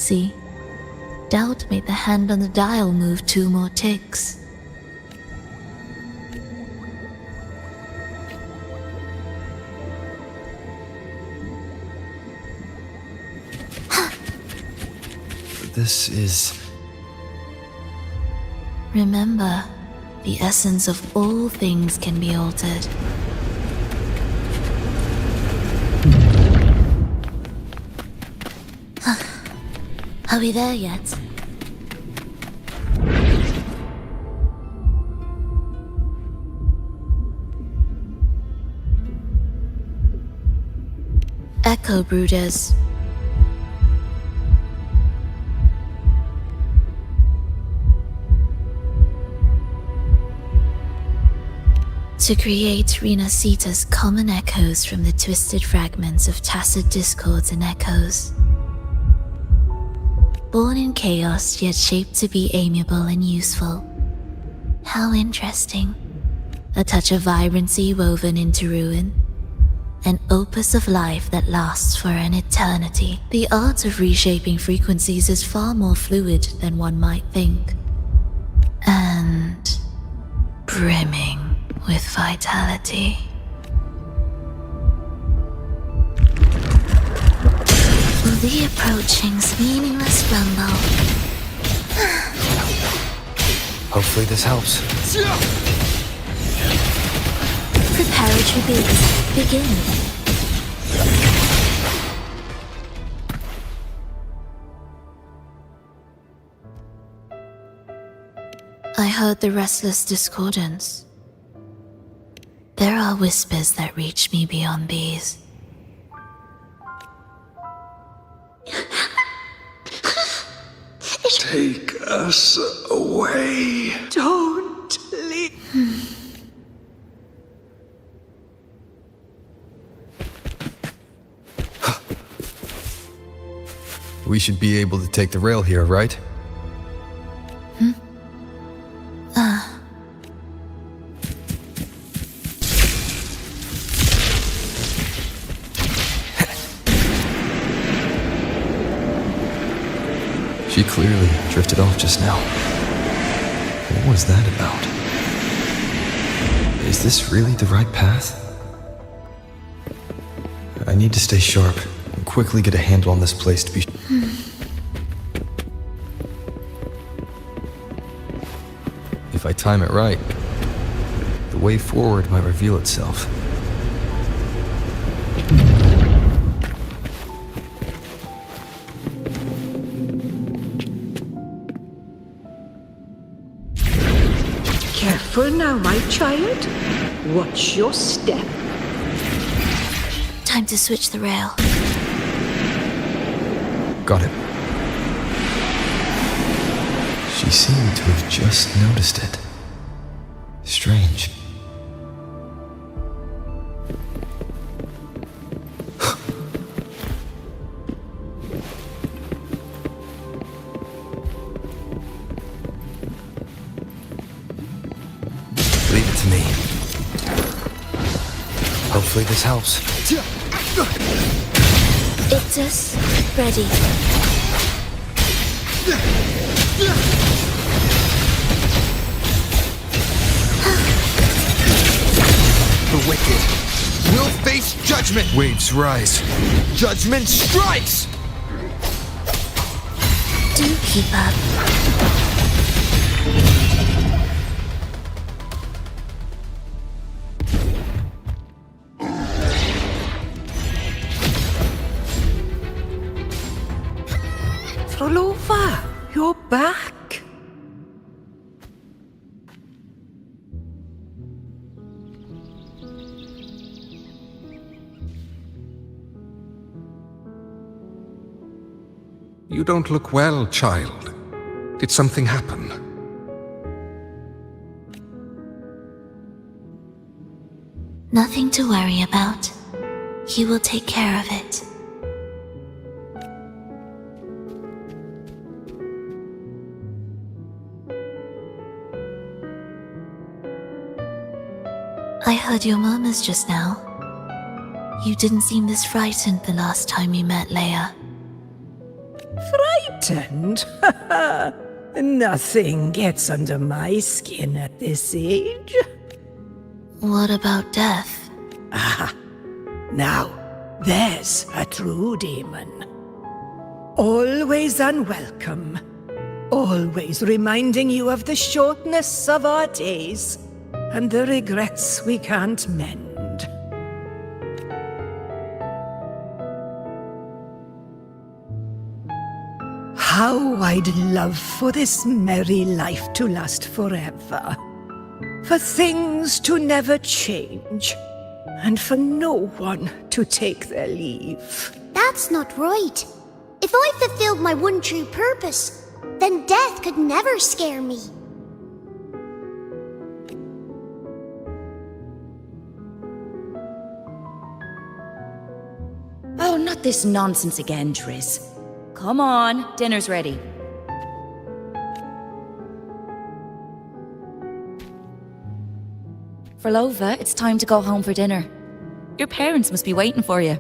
frequency. Doubt made the hand on the dial move 2 more ticks. This is... Remember, the essence of all things can be altered. Are we there yet? Echo Brooders. To create Rena Sita's common echoes from the twisted fragments of tacit discords and echoes. Born in chaos, yet shaped to be amiable and useful. How interesting. A touch of vibrancy woven into ruin. An opus of life that lasts for an eternity. The art of reshaping frequencies is far more fluid than one might think. And brimming with vitality. The approaching's meaningless rumble. Hopefully this helps. Preparatory beats begin. I heard the restless discordance. There are whispers that reach me beyond these. Take us away. Don't leave. We should be able to take the rail here, right? She clearly drifted off just now. What was that about? Is this really the right path? I need to stay sharp and quickly get a handle on this place to be... If I time it right, the way forward might reveal itself. Careful now, my child. Watch your step. Time to switch the rail. Got it. She seemed to have just noticed it. Strange. Leave it to me. Hopefully this helps. Ictus, ready. The wicked will face judgment. Waves rise. Judgment strikes! Do keep up. Frolova, you're back. You don't look well, child. Did something happen? Nothing to worry about. He will take care of it. I heard your murmurs just now. You didn't seem this frightened the last time you met Leia. Frightened? pretend. Nothing gets under my skin at this age. What about death? Now, there's a true demon. Always unwelcome. Always reminding you of the shortness of our days and the regrets we can't mend. How I'd love for this merry life to last forever. For things to never change. And for no one to take their leave. That's not right. If I fulfilled my one true purpose, then death could never scare me. Oh, not this nonsense again, Triss. Come on, dinner's ready. Verlova, it's time to go home for dinner. Your parents must be waiting for you.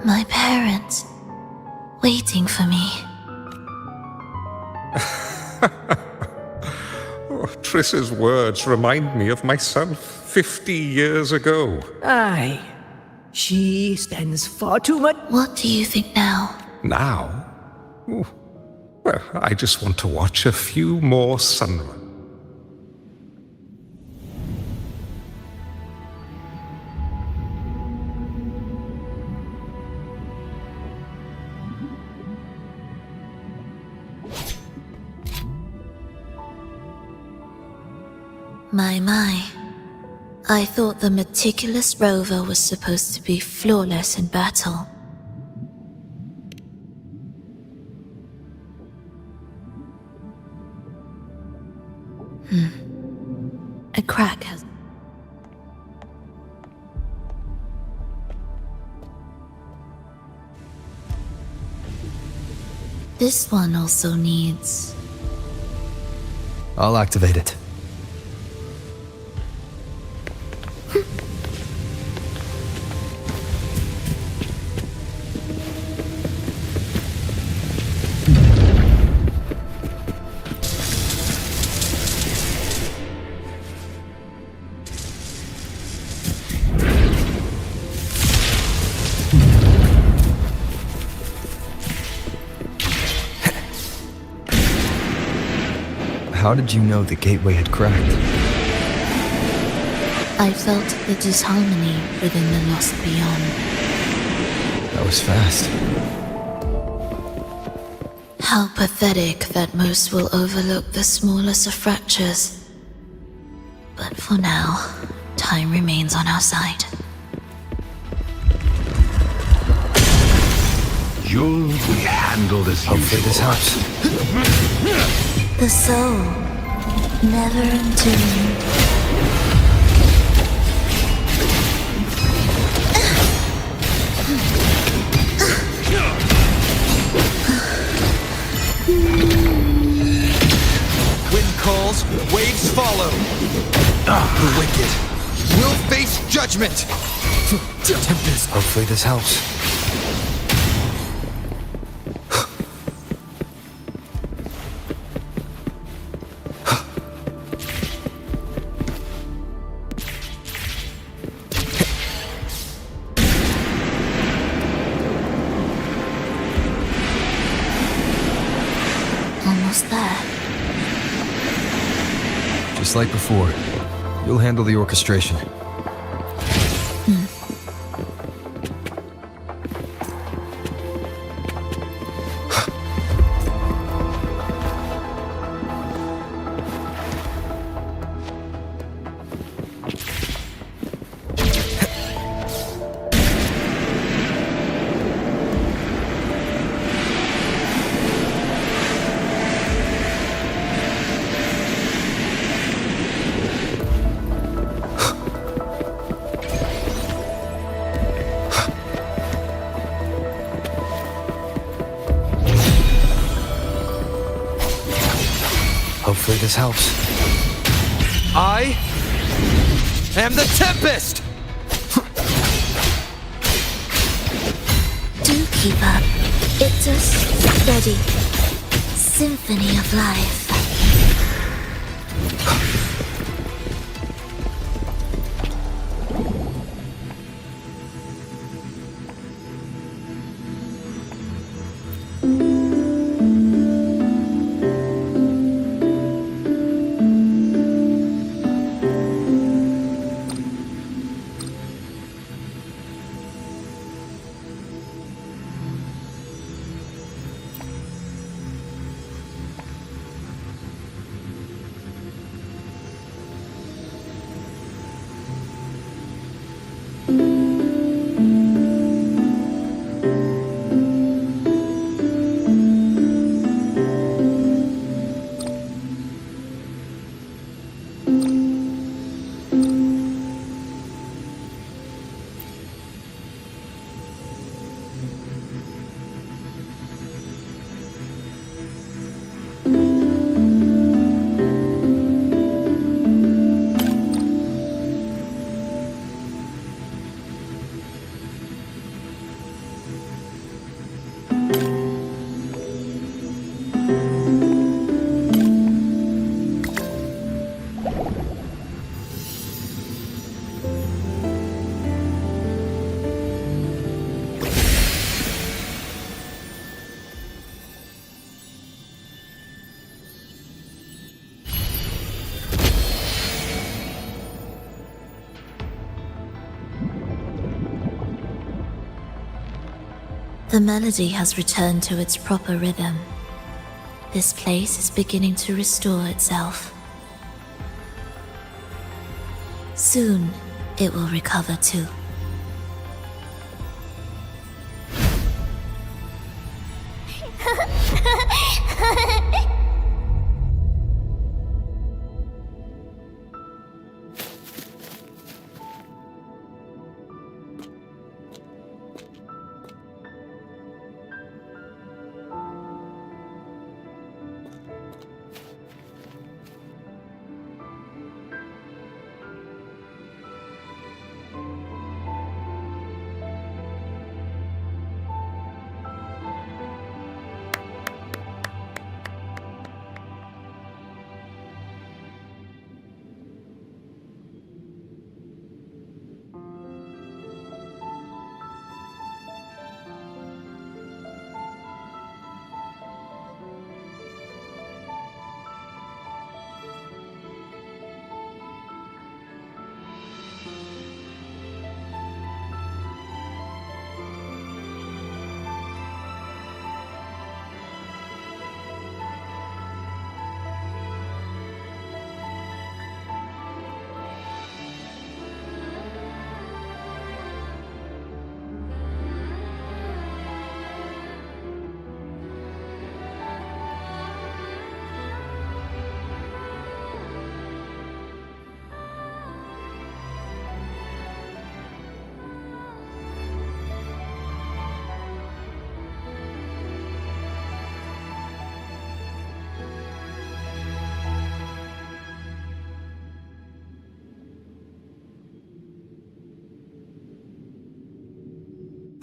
My parents, waiting for me. Triss's words remind me of myself 50 years ago. Aye. She spends far too much. What do you think now? Now? Ooh. Well, I just want to watch a few more sunruns. My. I thought the meticulous rover was supposed to be flawless in battle. A crack has... This one also needs... I'll activate it. How did you know the gateway had cracked? I felt the disharmony within the lost beyond. That was fast. How pathetic that most will overlook the smallest of fractures. But for now, time remains on our side. You'll be handled as Hopefully this usual. helps. The soul, never entombed. Wind calls, waves follow. The wicked will face judgment. Tempest. Hopefully this helps. Almost there. Just like before, you'll handle the orchestration. Hopefully this helps. I am the Tempest! Do keep up. It's a steady symphony of life. The melody has returned to its proper rhythm. This place is beginning to restore itself. Soon, it will recover too.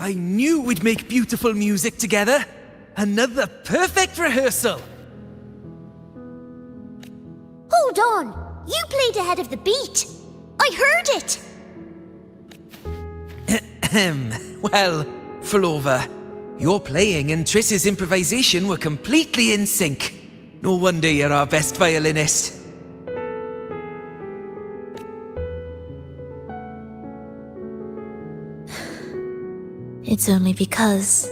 I knew we'd make beautiful music together. Another perfect rehearsal. Hold on! You played ahead of the beat! I heard it! Well, Flova, your playing and Triss's improvisation were completely in sync. No wonder you're our best violinist. It's only because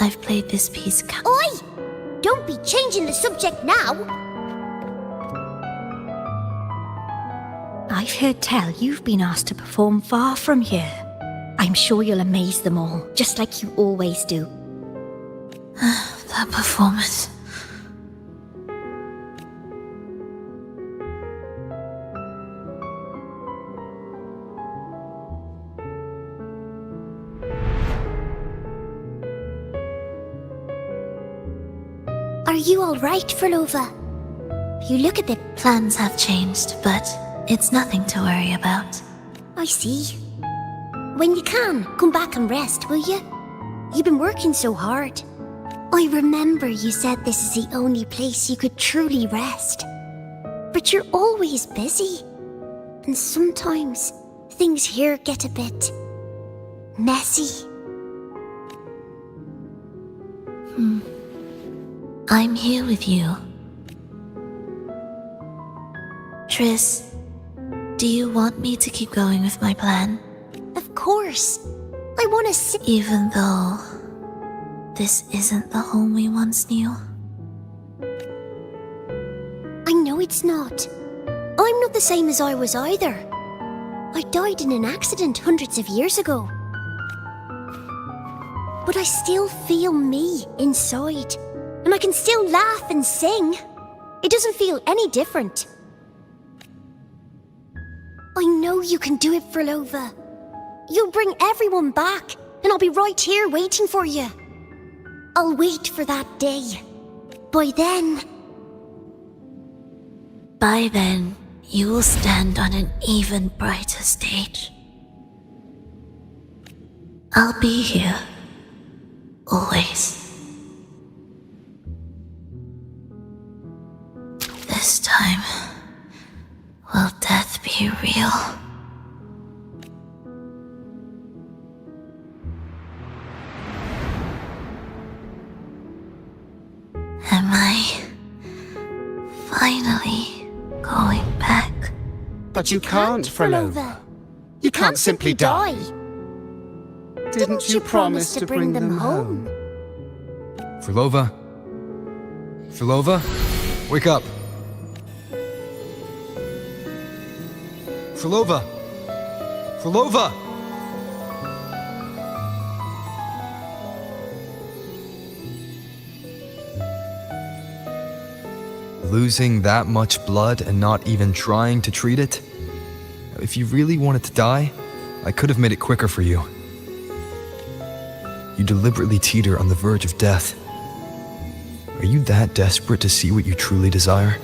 I've played this piece Oi! Don't be changing the subject now! I've heard tell you've been asked to perform far from here. I'm sure you'll amaze them all, just like you always do. That performance. Are you alright, Flova? You look a bit... Plans have changed, but it's nothing to worry about. I see. When you can, come back and rest, will you? You've been working so hard. I remember you said this is the only place you could truly rest. But you're always busy. And sometimes things here get a bit messy. I'm here with you. Triss, do you want me to keep going with my plan? Of course. I want to see. Even though this isn't the home we once knew? I know it's not. I'm not the same as I was either. I died in an accident hundreds of years ago. But I still feel me inside. And I can still laugh and sing. It doesn't feel any different. I know you can do it, Frolova. You'll bring everyone back, and I'll be right here waiting for you. I'll wait for that day. By then, you will stand on an even brighter stage. I'll be here. Always. This time, will death be real? Am I finally going back? But you can't, Frolova. You can't simply die. Didn't you promise to bring them home? Frolova? Frolova? Wake up! Frolova! Frolova! Losing that much blood and not even trying to treat it? If you really wanted to die, I could have made it quicker for you. You deliberately teeter on the verge of death. Are you that desperate to see what you truly desire?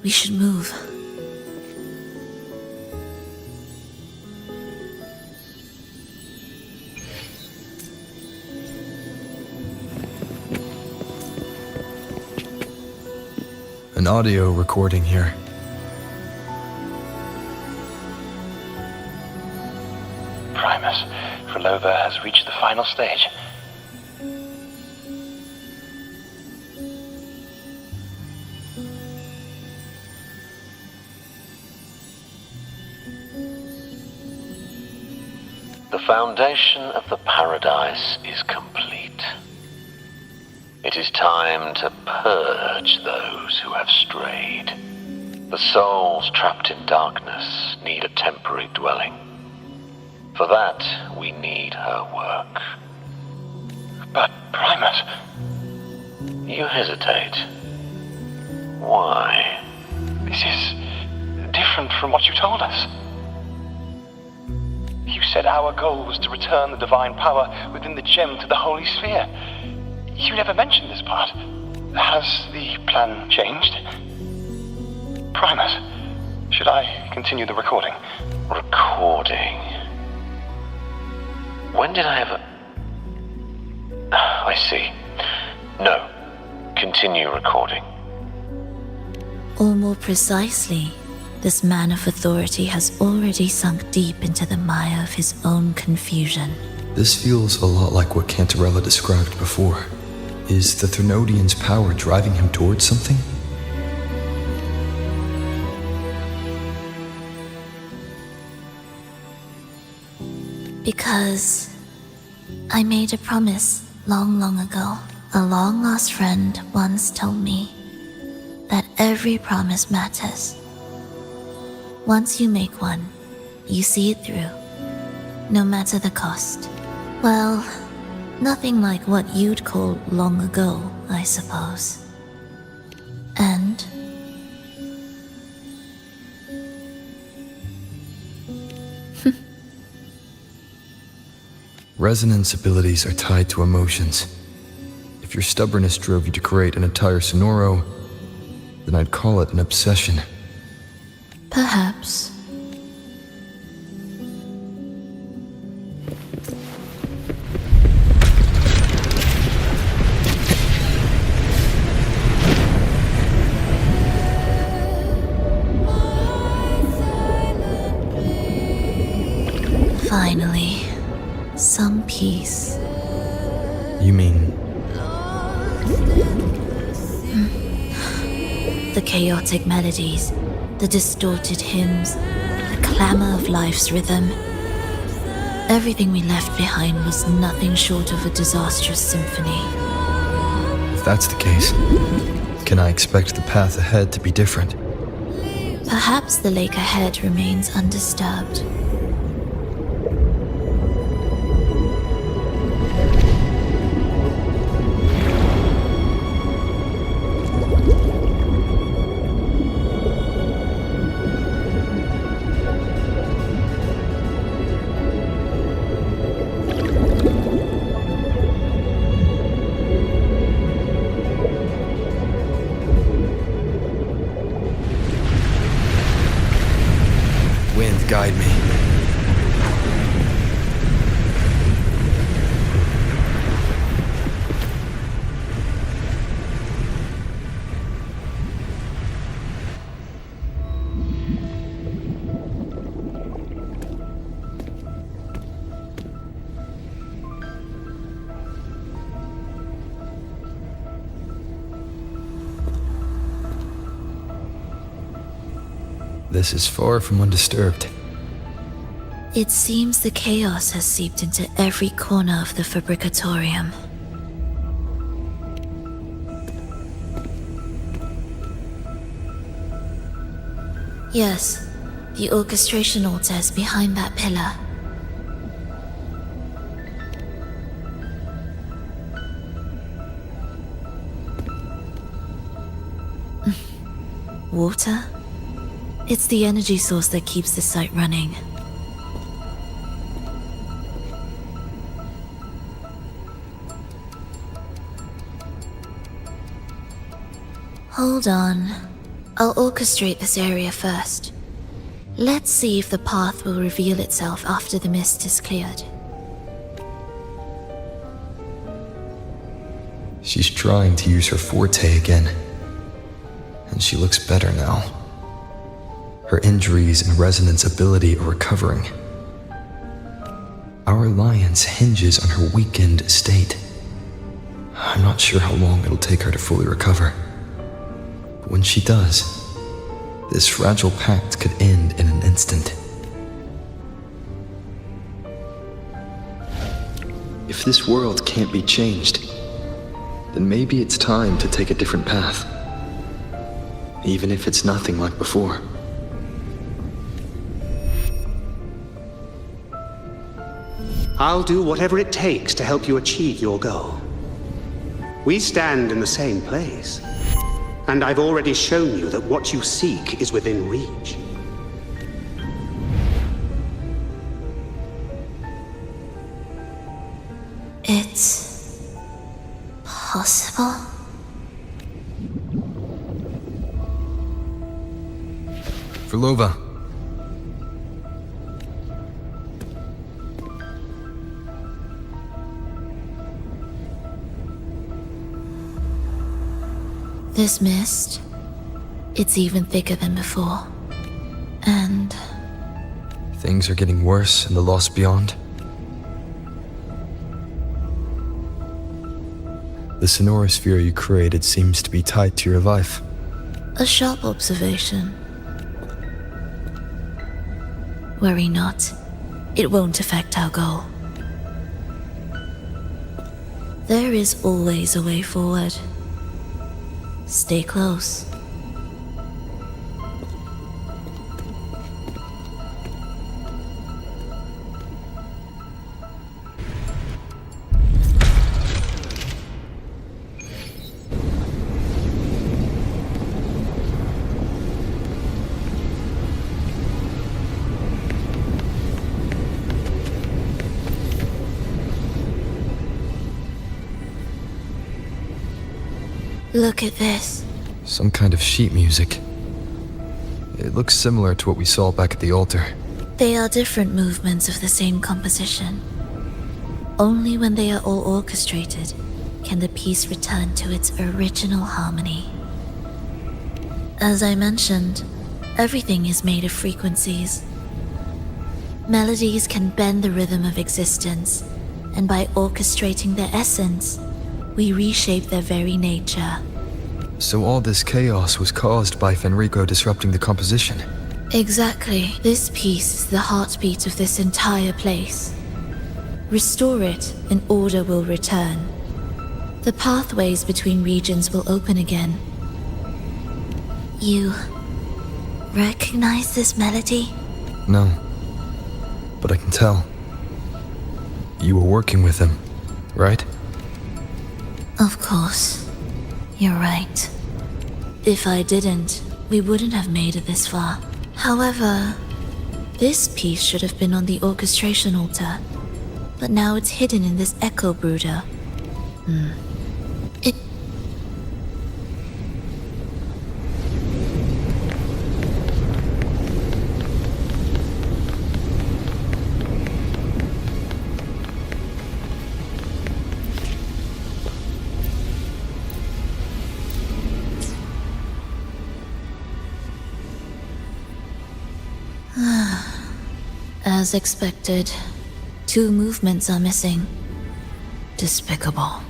We should move. An audio recording here. Primus, Frolova has reached the final stage. The foundation of the paradise is complete. It is time to purge those who have strayed. The souls trapped in darkness need a temporary dwelling. For that, we need her work. But, Primus... You hesitate. Why? This is different from what you told us. You said our goal was to return the divine power within the gem to the Holy Sphere. You never mentioned this part. Has the plan changed? Primus, should I continue the recording? Recording? When did I ever... I see. No. Continue recording. Or more precisely, this man of authority has already sunk deep into the mire of his own confusion. This feels a lot like what Cantarella described before. Is the Thermodian's power driving him towards something? Because I made a promise long ago. A long-lost friend once told me that every promise matters. Once you make one, you see it through, no matter the cost. Well, Nothing like what you'd call long ago, I suppose. And Resonance abilities are tied to emotions. If your stubbornness drove you to create an entire Sonoro, then I'd call it an obsession. perhaps. Finally, some peace. You mean The chaotic melodies, the distorted hymns, the clamor of life's rhythm. Everything we left behind was nothing short of a disastrous symphony. if that's the case, can I expect the path ahead to be different? Perhaps the lake ahead remains undisturbed. Wind, guide me. This is far from undisturbed. It seems the chaos has seeped into every corner of the Fabricatorium. Yes, the orchestration altar is behind that pillar. Water? It's the energy source that keeps the site running. Hold on. I'll orchestrate this area first. Let's see if the path will reveal itself after the mist is cleared. She's trying to use her forte again. And she looks better now. Her injuries and resonance ability are recovering. Our alliance hinges on her weakened state. I'm not sure how long it'll take her to fully recover. But when she does, this fragile pact could end in an instant. If this world can't be changed, then maybe it's time to take a different path. Even if it's nothing like before. I'll do whatever it takes to help you achieve your goal. We stand in the same place, and I've already shown you that what you seek is within reach. It's possible? Verlova. This mist, it's even thicker than before. And Things are getting worse in the Lost Beyond. The sonorosphere you created seems to be tied to your life. a sharp observation. Worry not. It won't affect our goal. There is always a way forward. Stay close. Look at this. Some kind of sheet music. It looks similar to what we saw back at the altar. They are different movements of the same composition. Only when they are all orchestrated can the piece return to its original harmony. As I mentioned, everything is made of frequencies. Melodies can bend the rhythm of existence, and by orchestrating their essence, we reshape their very nature. So all this chaos was caused by Fenrico disrupting the composition? Exactly. This piece is the heartbeat of this entire place. Restore it, and order will return. The pathways between regions will open again. You recognize this melody? No. But I can tell. You were working with him, right? Of course. You're right. If I didn't, we wouldn't have made it this far. However, this piece should have been on the orchestration altar, but now it's hidden in this echo brooder. It... As expected, 2 movements are missing. Despicable.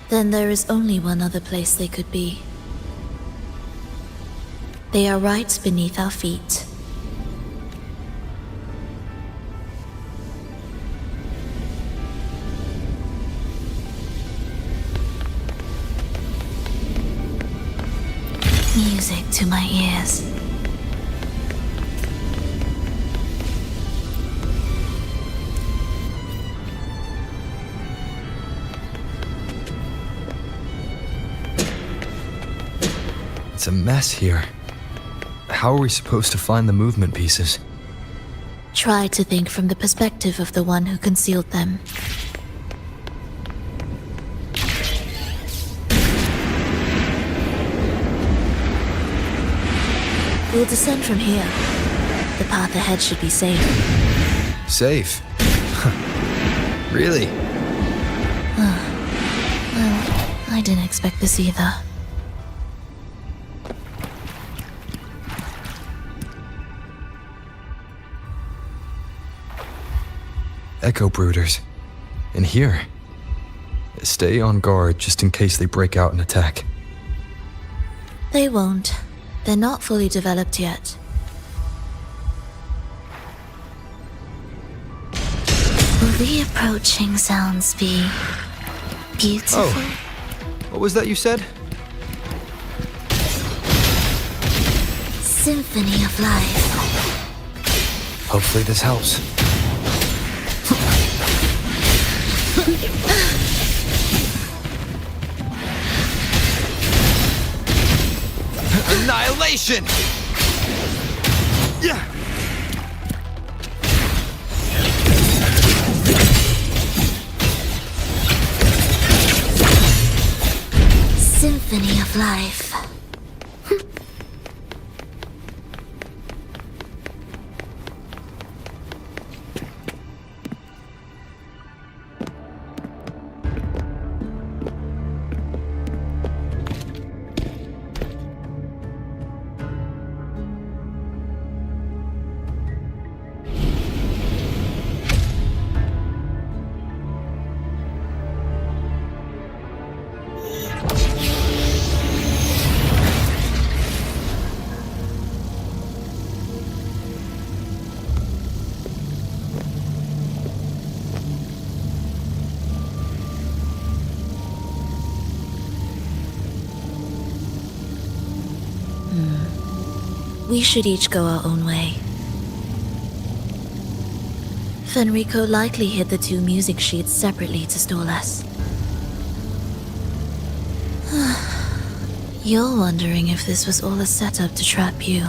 Then there is only one other place they could be. They are right beneath our feet. Music to my ears. It's a mess here. How are we supposed to find the movement pieces? Try to think from the perspective of the one who concealed them. We'll descend from here. The path ahead should be safe. Safe? Really? Well, I didn't expect this either. Echo brooders. In here. Stay on guard just in case they break out and attack. They won't. They're not fully developed yet. Will the approaching sounds be beautiful? Oh, what was that you said? Symphony of life. Hopefully this helps. Annihilation! Yeah. Symphony of life. We should each go our own way. Fenrico likely hid the 2 music sheets separately to stall us. You're wondering if this was all a setup to trap you.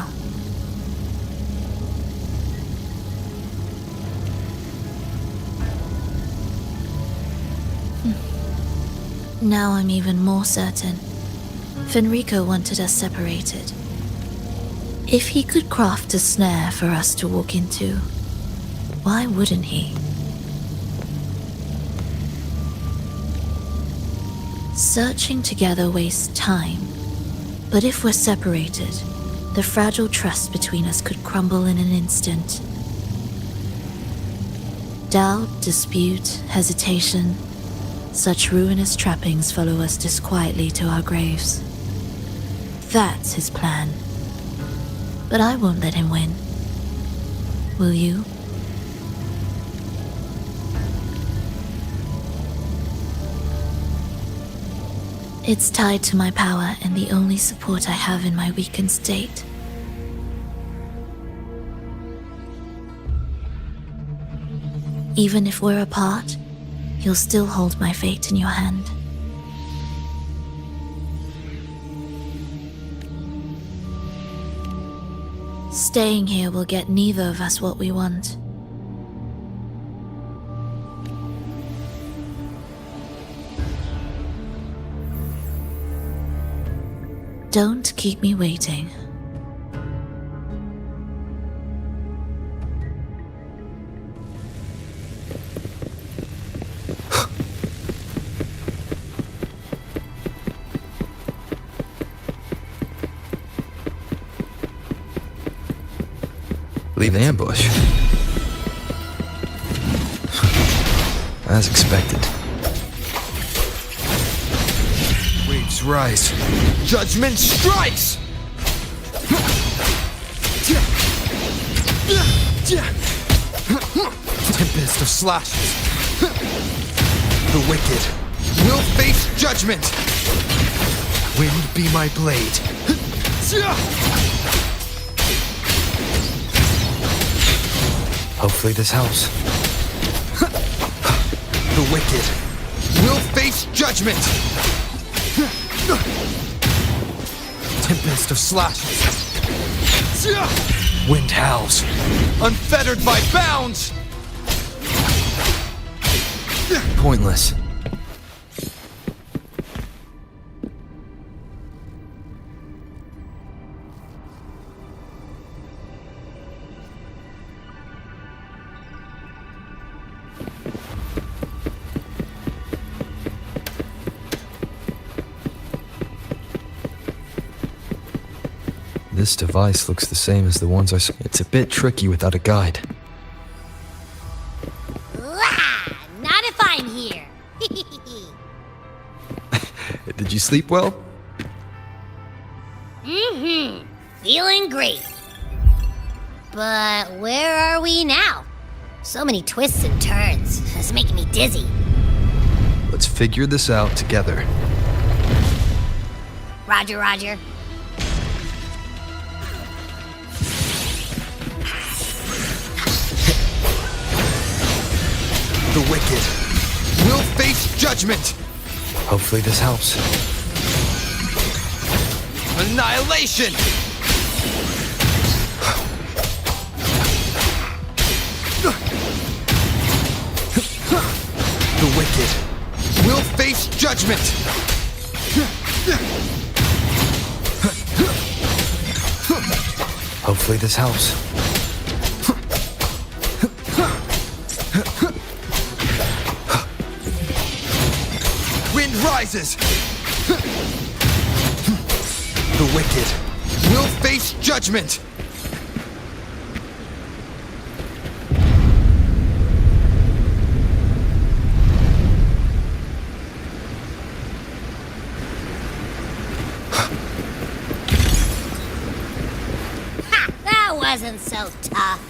Now I'm even more certain. Fenrico wanted us separated. If he could craft a snare for us to walk into, why wouldn't he? Searching together wastes time, but if we're separated, the fragile trust between us could crumble in an instant. Doubt, dispute, hesitation, such ruinous trappings follow us disquietly to our graves. That's his plan. But I won't let him win. Will you? It's tied to my power and the only support I have in my weakened state. Even if we're apart, you'll still hold my fate in your hand. Staying here will get neither of us what we want. Don't keep me waiting. Leave the ambush. As expected. Waves rise. Judgment strikes! Tempest of slashes. The wicked will face judgment. Wind be my blade. Hopefully this helps. The wicked will face judgment. Tempest of slashes. Wind howls, unfettered by bounds. Pointless. This device looks the same as the ones I saw. It's a bit tricky without a guide. Not if I'm here. Did you sleep well? Feeling great. But where are we now? So many twists and turns. It's making me dizzy. Let's figure this out together. Roger, Roger. The wicked will face judgment. Hopefully this helps. Annihilation! The wicked will face judgment. Hopefully this helps. Wind rises. The wicked will face judgment. That wasn't so tough.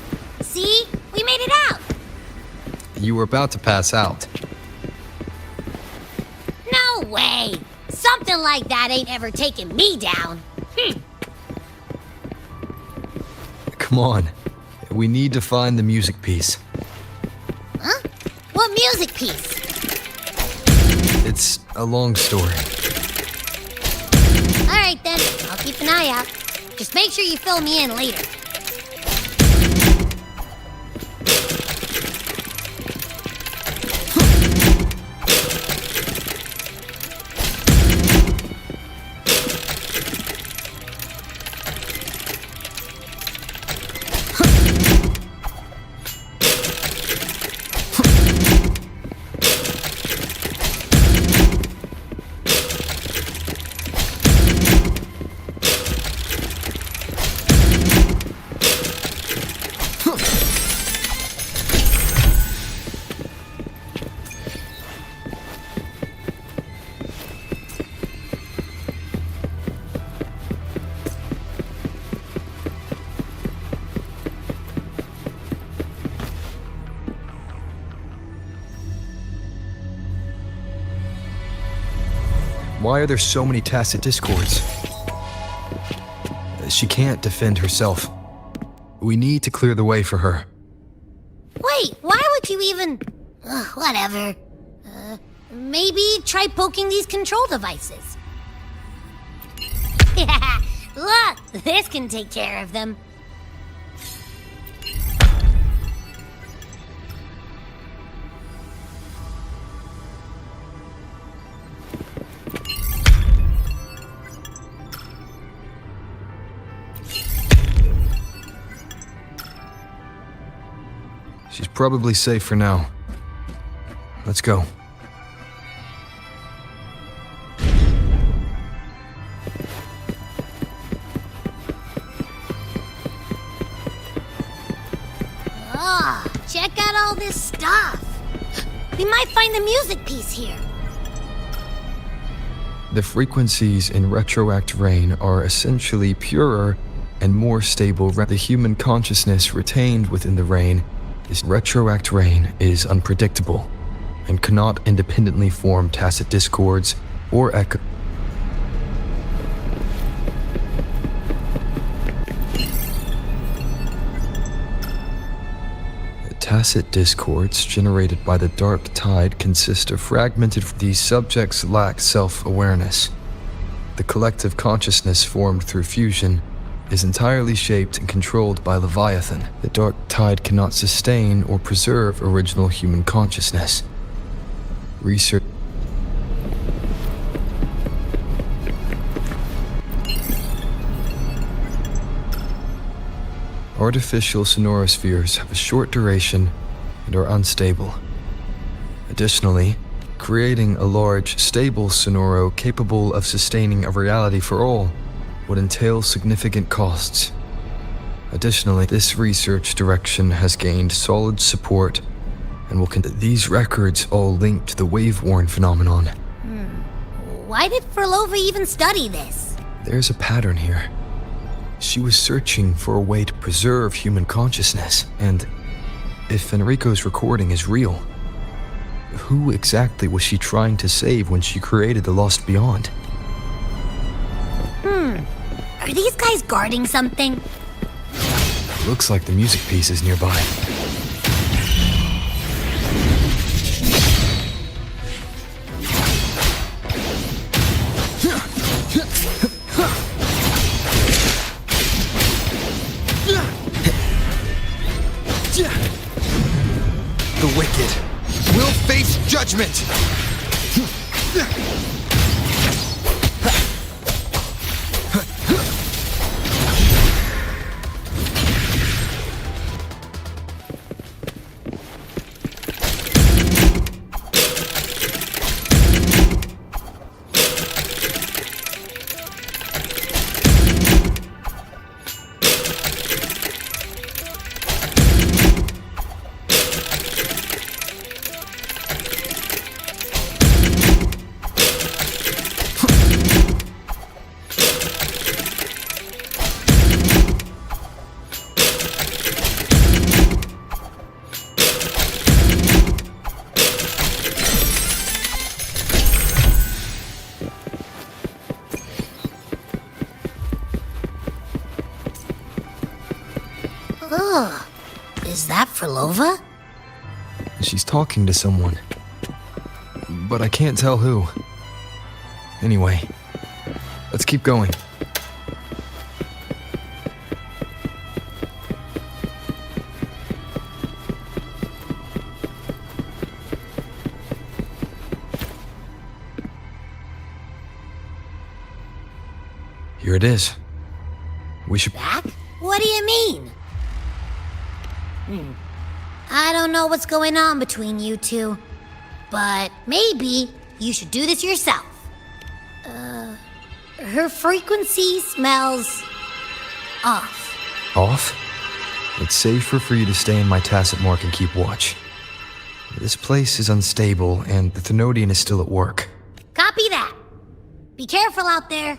See? We made it out. You were about to pass out. No way. Something like that ain't ever taken me down. Come on. We need to find the music piece. Huh? What music piece? It's a long story. Alright then, I'll keep an eye out. Just make sure you fill me in later. Why are there so many tacit discords? She can't defend herself. We need to clear the way for her. Wait, why would you even... whatever. Maybe try poking these control devices. Look, this can take care of them. She's probably safe for now. Let's go. Check out all this stuff. We might find the music piece here. The frequencies in retroact rain are essentially purer and more stable. The human consciousness retained within the rain is retroact rain is unpredictable and cannot independently form tacit discords or echo. Tacit discords generated by the dark tide consist of fragmented. These subjects lack self-awareness. The collective consciousness formed through fusion is entirely shaped and controlled by Leviathan. The dark tide cannot sustain or preserve original human consciousness. Research Artificial sonorospheres have a short duration and are unstable. Additionally, creating a large, stable sonoro capable of sustaining a reality for all would entail significant costs. Additionally, this research direction has gained solid support and will continue. These records all link to the wave-worn phenomenon. Why did Furlova even study this? There's a pattern here. She was searching for a way to preserve human consciousness, and if Enrico's recording is real, who exactly was she trying to save when she created the Lost Beyond? Are these guys guarding something? Looks like the music piece is nearby. The wicked will face judgment! Is that Furlova? She's talking to someone, but I can't tell who. Anyway, let's keep going. Here it is. We should... Back? What do you mean? I don't know what's going on between you two, but maybe you should do this yourself. Her frequency smells off. Off? It's safer for you to stay in my tacit mark and keep watch. This place is unstable, and the Thenodian is still at work. Copy that. Be careful out there.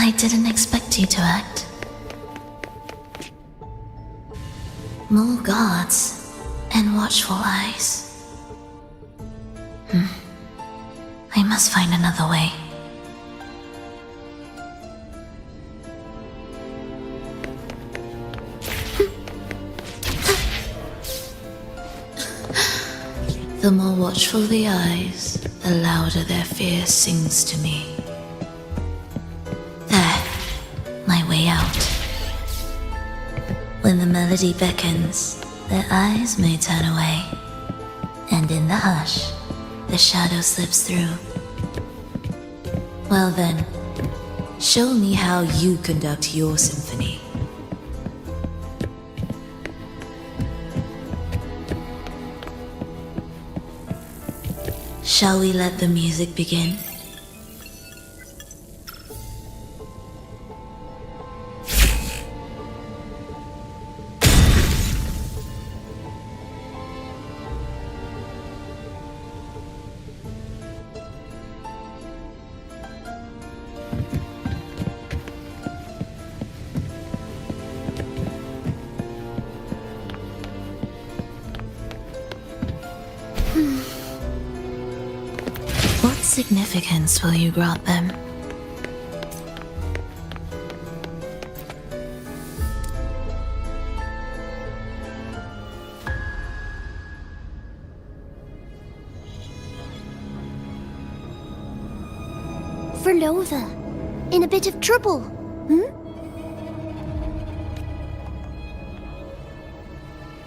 I didn't expect you to act. More guards and watchful eyes. I must find another way. The more watchful the eyes, the louder their fear sings to me. There, my way out. When the melody beckons, their eyes may turn away, and in the hush, the shadow slips through. Well then, show me how you conduct your symphony. Shall we let the music begin? What significance will you grant them? Verlova, in a bit of trouble,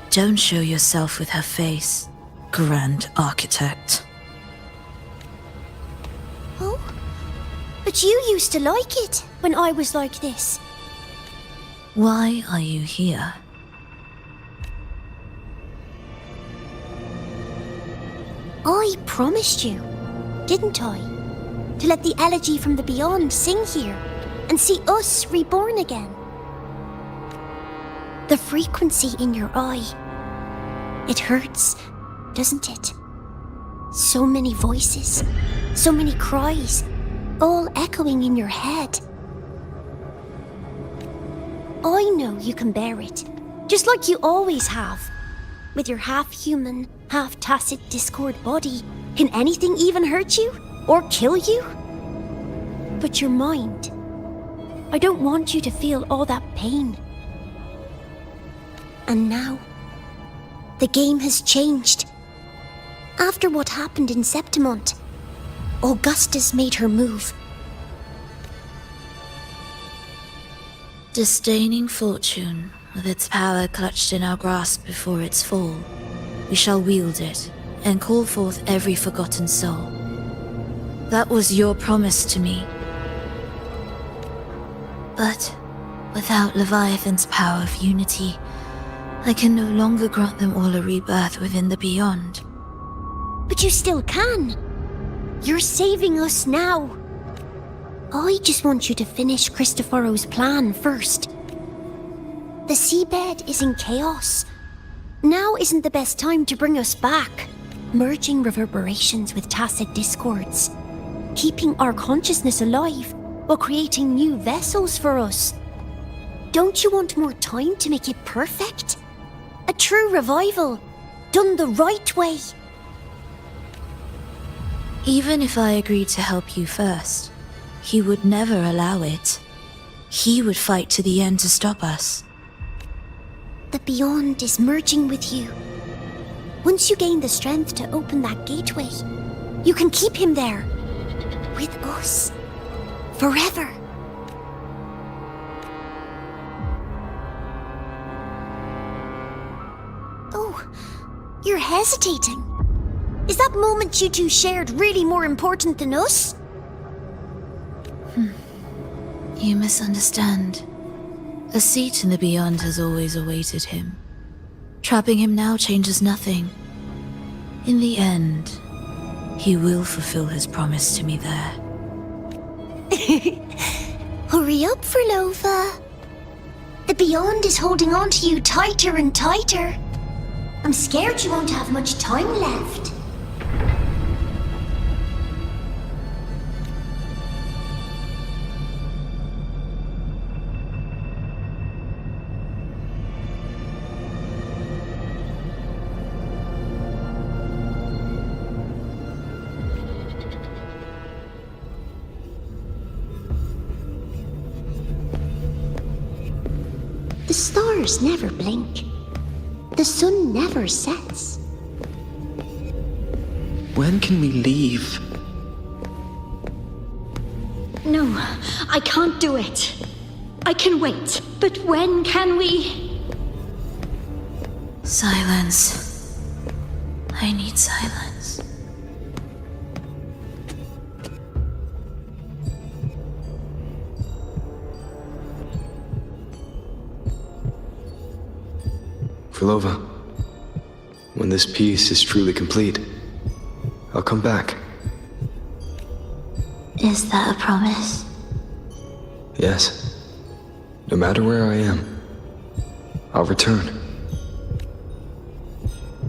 Don't show yourself with her face, Grand Architect. Oh? But you used to like it when I was like this. Why are you here? I promised you, didn't I? To let the elegy from the beyond sing here and see us reborn again. The frequency in your eye, it hurts, doesn't it? So many voices, so many cries, all echoing in your head. I know you can bear it, just like you always have. With your half-human, half-tacit Discord body, can anything even hurt you? Or kill you? But your mind, I don't want you to feel all that pain. And now, the game has changed. After what happened in Septimont, Augusta's made her move. Disdaining fortune, with its power clutched in our grasp before its fall, we shall wield it and call forth every forgotten soul. That was your promise to me. But without Leviathan's power of unity, I can no longer grant them all a rebirth within the beyond. But you still can. You're saving us now. I just want you to finish Cristoforo's plan first. The seabed is in chaos. Now isn't the best time to bring us back, merging reverberations with tacit discords, keeping our consciousness alive while creating new vessels for us. Don't you want more time to make it perfect? A true revival, done the right way. Even if I agreed to help you first, he would never allow it. He would fight to the end to stop us. The beyond is merging with you. Once you gain the strength to open that gateway, you can keep him there. With us. Forever. Oh, you're hesitating. Is that moment you two shared really more important than us? You misunderstand. A seat in the beyond has always awaited him. Trapping him now changes nothing. In the end, he will fulfill his promise to me there. Hurry up, Verlova. The beyond is holding on to you tighter and tighter. I'm scared you won't have much time left. stars never blink. The sun never sets. When can we leave? No, I can't do it. I can wait, but when can we? Silence. I need silence. Frolova, when this piece is truly complete, I'll come back. Is that a promise? Yes. No matter where I am, I'll return.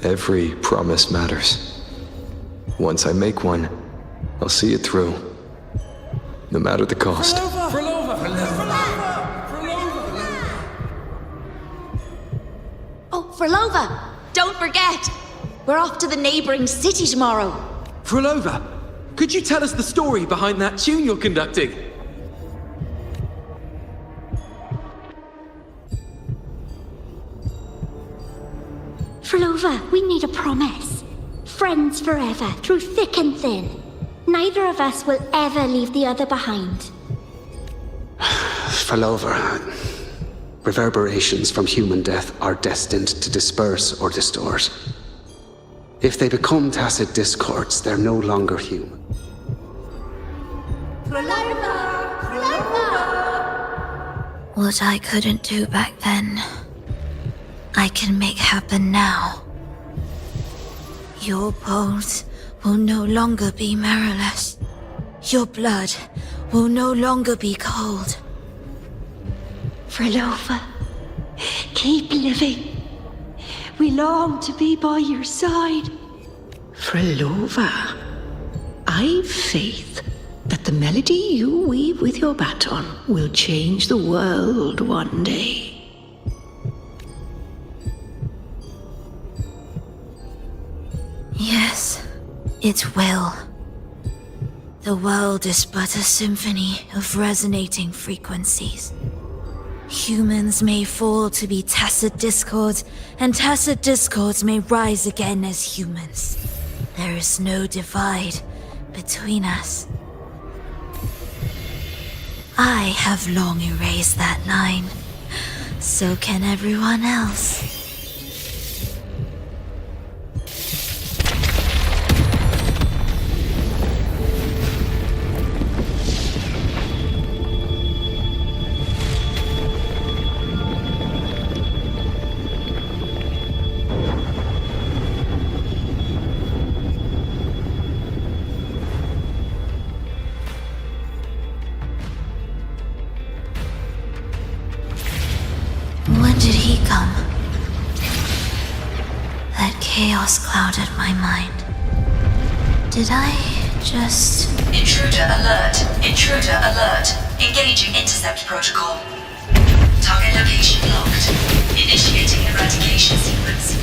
Every promise matters. Once I make one, I'll see it through. No matter the cost. Oh, Frolova! Don't forget! We're off to the neighboring city tomorrow. Frolova, could you tell us the story behind that tune you're conducting? Frolova, we need a promise. Friends forever, through thick and thin. Neither of us will ever leave the other behind. Frolova, reverberations from human death are destined to disperse or distort. If they become tacit discords, they're no longer human. What I couldn't do back then, I can make happen now. Your bones will no longer be marrowless. Your blood will no longer be cold. Frolova, keep living. We long to be by your side. Frolova, I've faith that the melody you weave with your baton will change the world one day. Yes, it will. The world is but a symphony of resonating frequencies. Humans may fall to be tacit discords, and tacit discords may rise again as humans. There is no divide between us. I have long erased that line. So can everyone else. When did he come? That chaos clouded my mind. Did I just... Intruder alert. Intruder alert. Engaging intercept protocol. Target location locked. Initiating eradication sequence.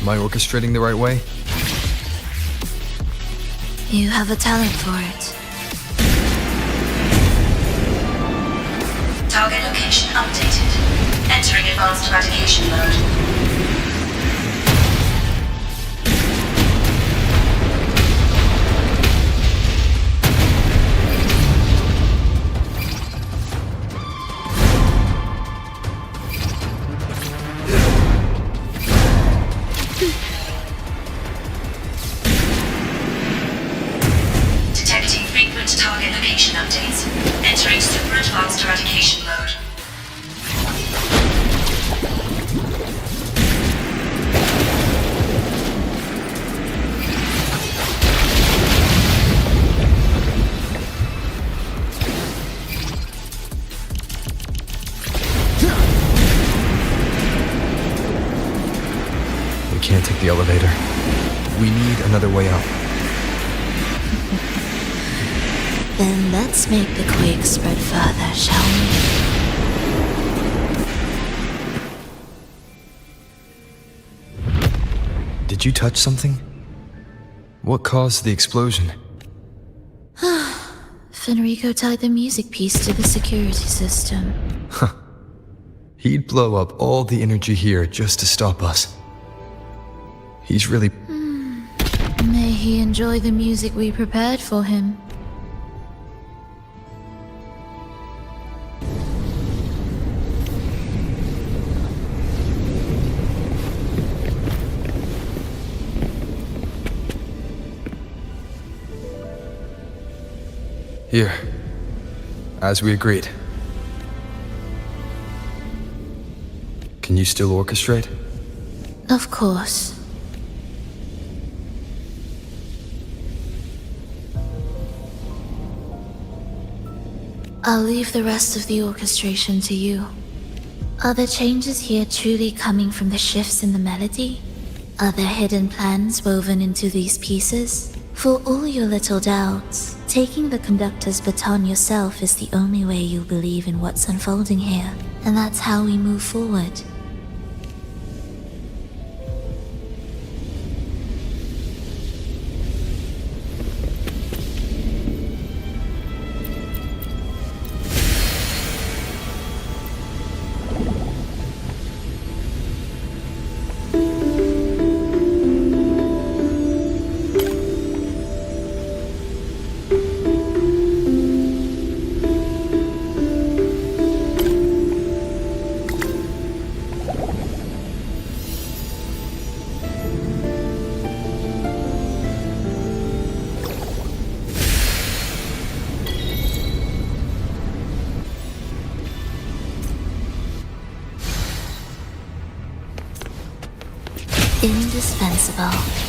Am I orchestrating the right way? You have a talent for it. Target location updated. Entering advanced eradication mode. Detecting frequent target location updates. Entering super advanced eradication mode. We can't take the elevator. We need another way up. Then let's make the quake spread further, shall we? Did you touch something? What caused the explosion? Fenrico tied the music piece to the security system. He'd blow up all the energy here just to stop us. He's really... May he enjoy the music we prepared for him. Here, as we agreed. Can you still orchestrate? Of course. I'll leave the rest of the orchestration to you. Are the changes here truly coming from the shifts in the melody? Are there hidden plans woven into these pieces? For all your little doubts, taking the conductor's baton yourself is the only way you'll believe in what's unfolding here, and that's how we move forward. Indispensable.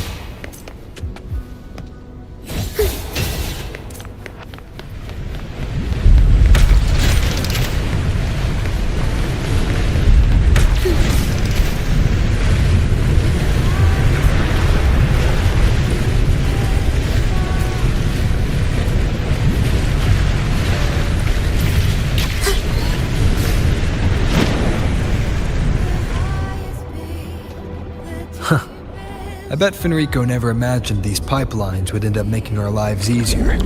I bet Fenrico never imagined these pipelines would end up making our lives easier.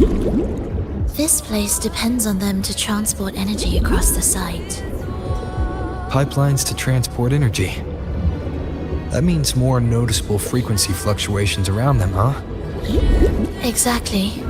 This place depends on them to transport energy across the site. Pipelines to transport energy. That means more noticeable frequency fluctuations around them, huh? Exactly.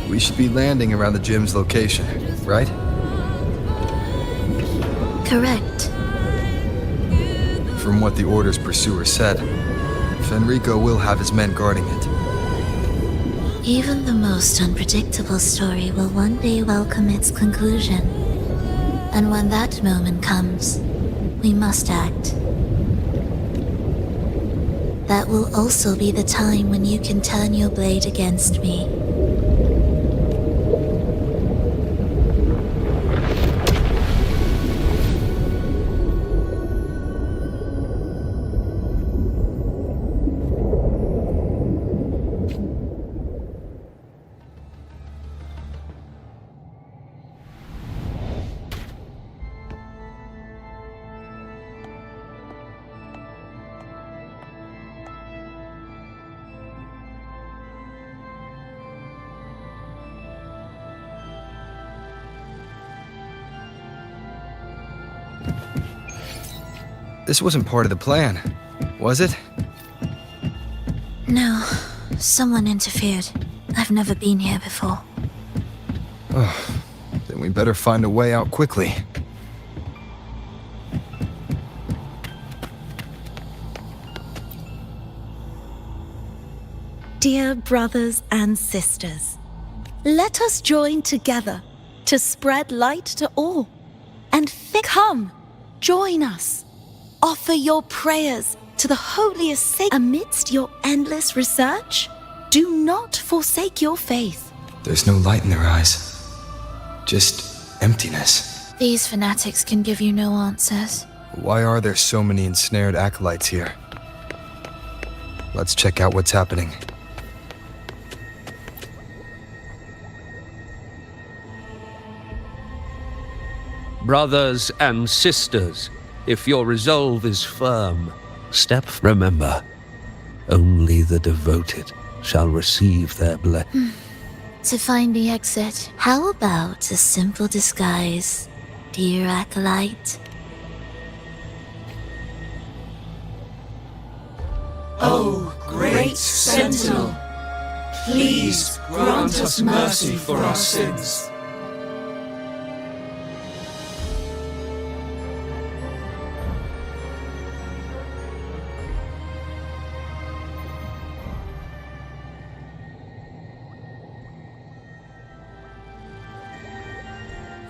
We should be landing around the gym's location, right? Correct. From what the Order's pursuer said, Fenrico will have his men guarding it. Even the most unpredictable story will one day welcome its conclusion. And when that moment comes, we must act. That will also be the time when you can turn your blade against me. This wasn't part of the plan, was it? No, someone interfered. I've never been here before. Oh, then we better find a way out quickly. Dear brothers and sisters, let us join together to spread light to all. And come, join us. Offer your prayers to the holiest sacred. Amidst your endless research, do not forsake your faith. There's no light in their eyes. Just emptiness. These fanatics can give you no answers. Why are there so many ensnared acolytes here? Let's check out what's happening. Brothers and sisters, if your resolve is firm, remember, only the devoted shall receive their blessing. To find the exit, how about a simple disguise, dear acolyte? O great Sentinel, please grant us mercy for our sins.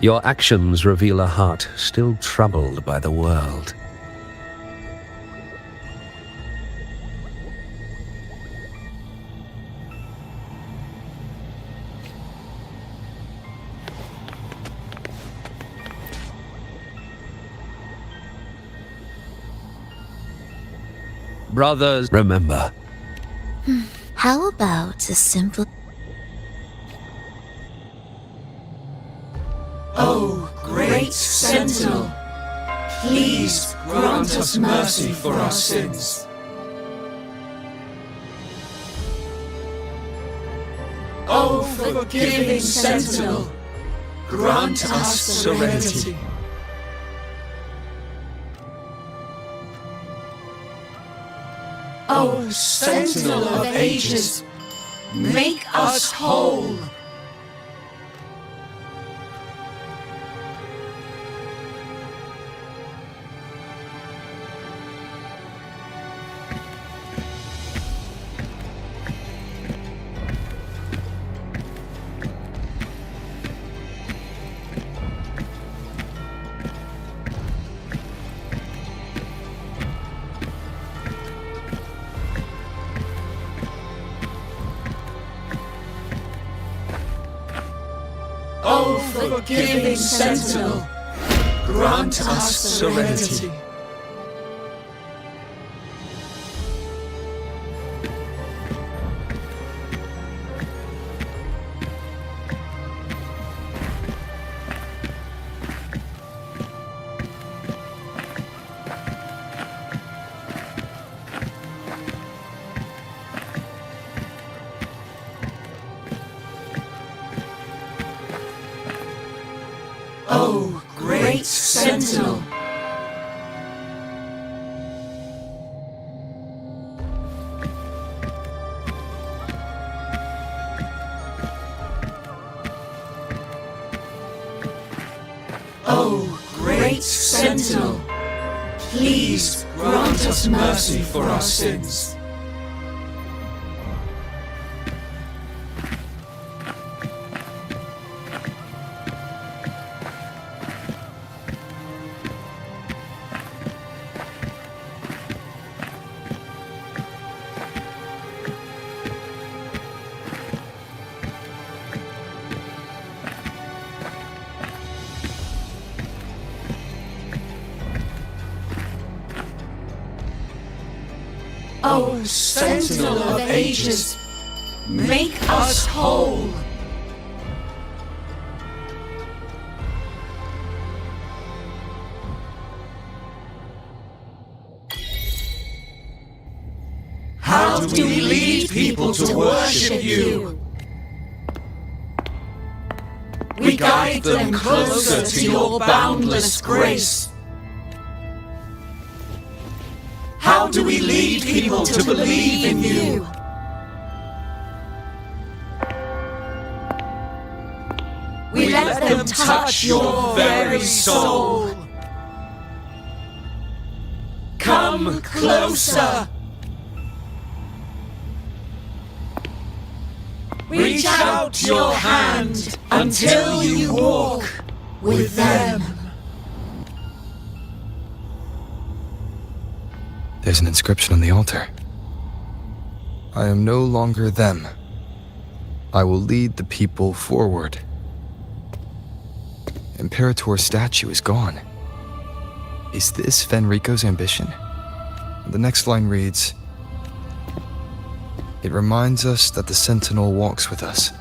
Your actions reveal a heart still troubled by the world. Brothers, remember. How about a simple... O great Sentinel, please grant us mercy for our sins. O forgiving Sentinel, grant us serenity. O Sentinel of ages, make us whole. O forgiving Sentinel, grant us serenity. O great Sentinel, O great Sentinel, please grant us mercy for our sins. O Sentinel of ages, make us whole. How do we lead people to worship you? We guide them closer to your boundless grace. How do we lead people to believe in you? We let them touch your very soul. Come closer. Reach out your hand until you walk with them. There's an inscription on the altar. I am no longer them. I will lead the people forward. Imperator's statue is gone. Is this Fenrico's ambition? The next line reads, "It reminds us that the Sentinel walks with us,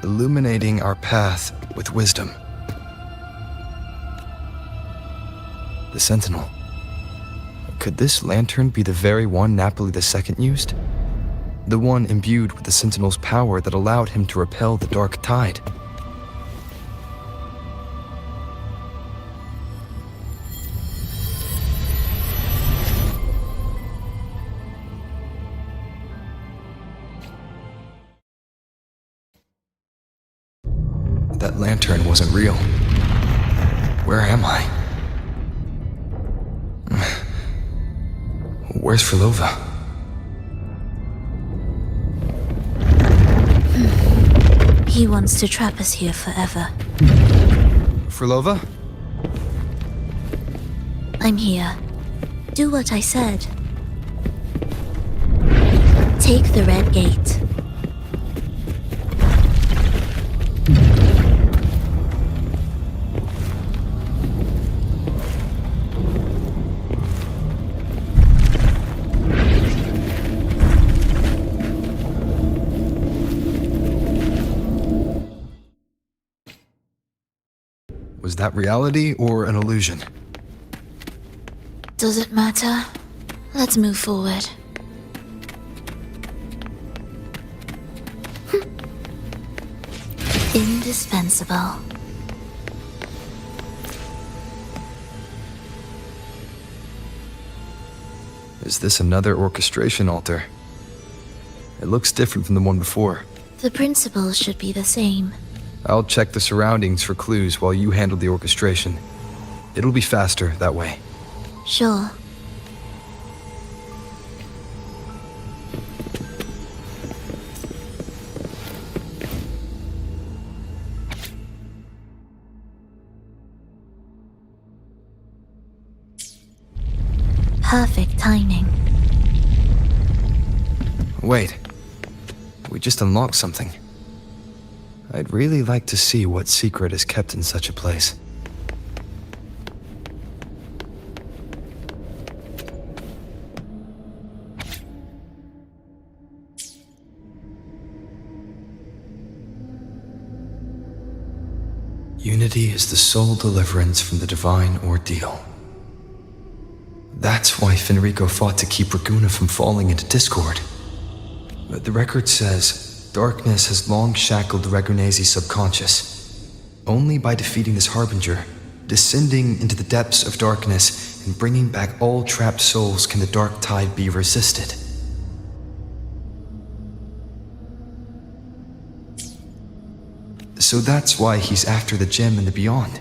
illuminating our path with wisdom." The Sentinel. Could this lantern be the very one Napoli II used? The one imbued with the Sentinel's power that allowed him to repel the dark tide? That lantern wasn't real. Where am I? Where's Frolova? He wants to trap us here forever. Frolova? I'm here. Do what I said. Take the red gate. Was that reality or an illusion? Does it matter? Let's move forward. Indispensable. Is this another orchestration altar? It looks different from the one before. The principles should be the same. I'll check the surroundings for clues while you handle the orchestration. It'll be faster that way. Sure. Perfect timing. Wait. We just unlocked something. I'd really like to see what secret is kept in such a place. Unity is the sole deliverance from the divine ordeal. That's why Fenrico fought to keep Raguna from falling into discord. But the record says, darkness has long shackled Ragunese's subconscious. Only by defeating this harbinger, descending into the depths of darkness, and bringing back all trapped souls can the dark tide be resisted. So that's why he's after the gem and the beyond.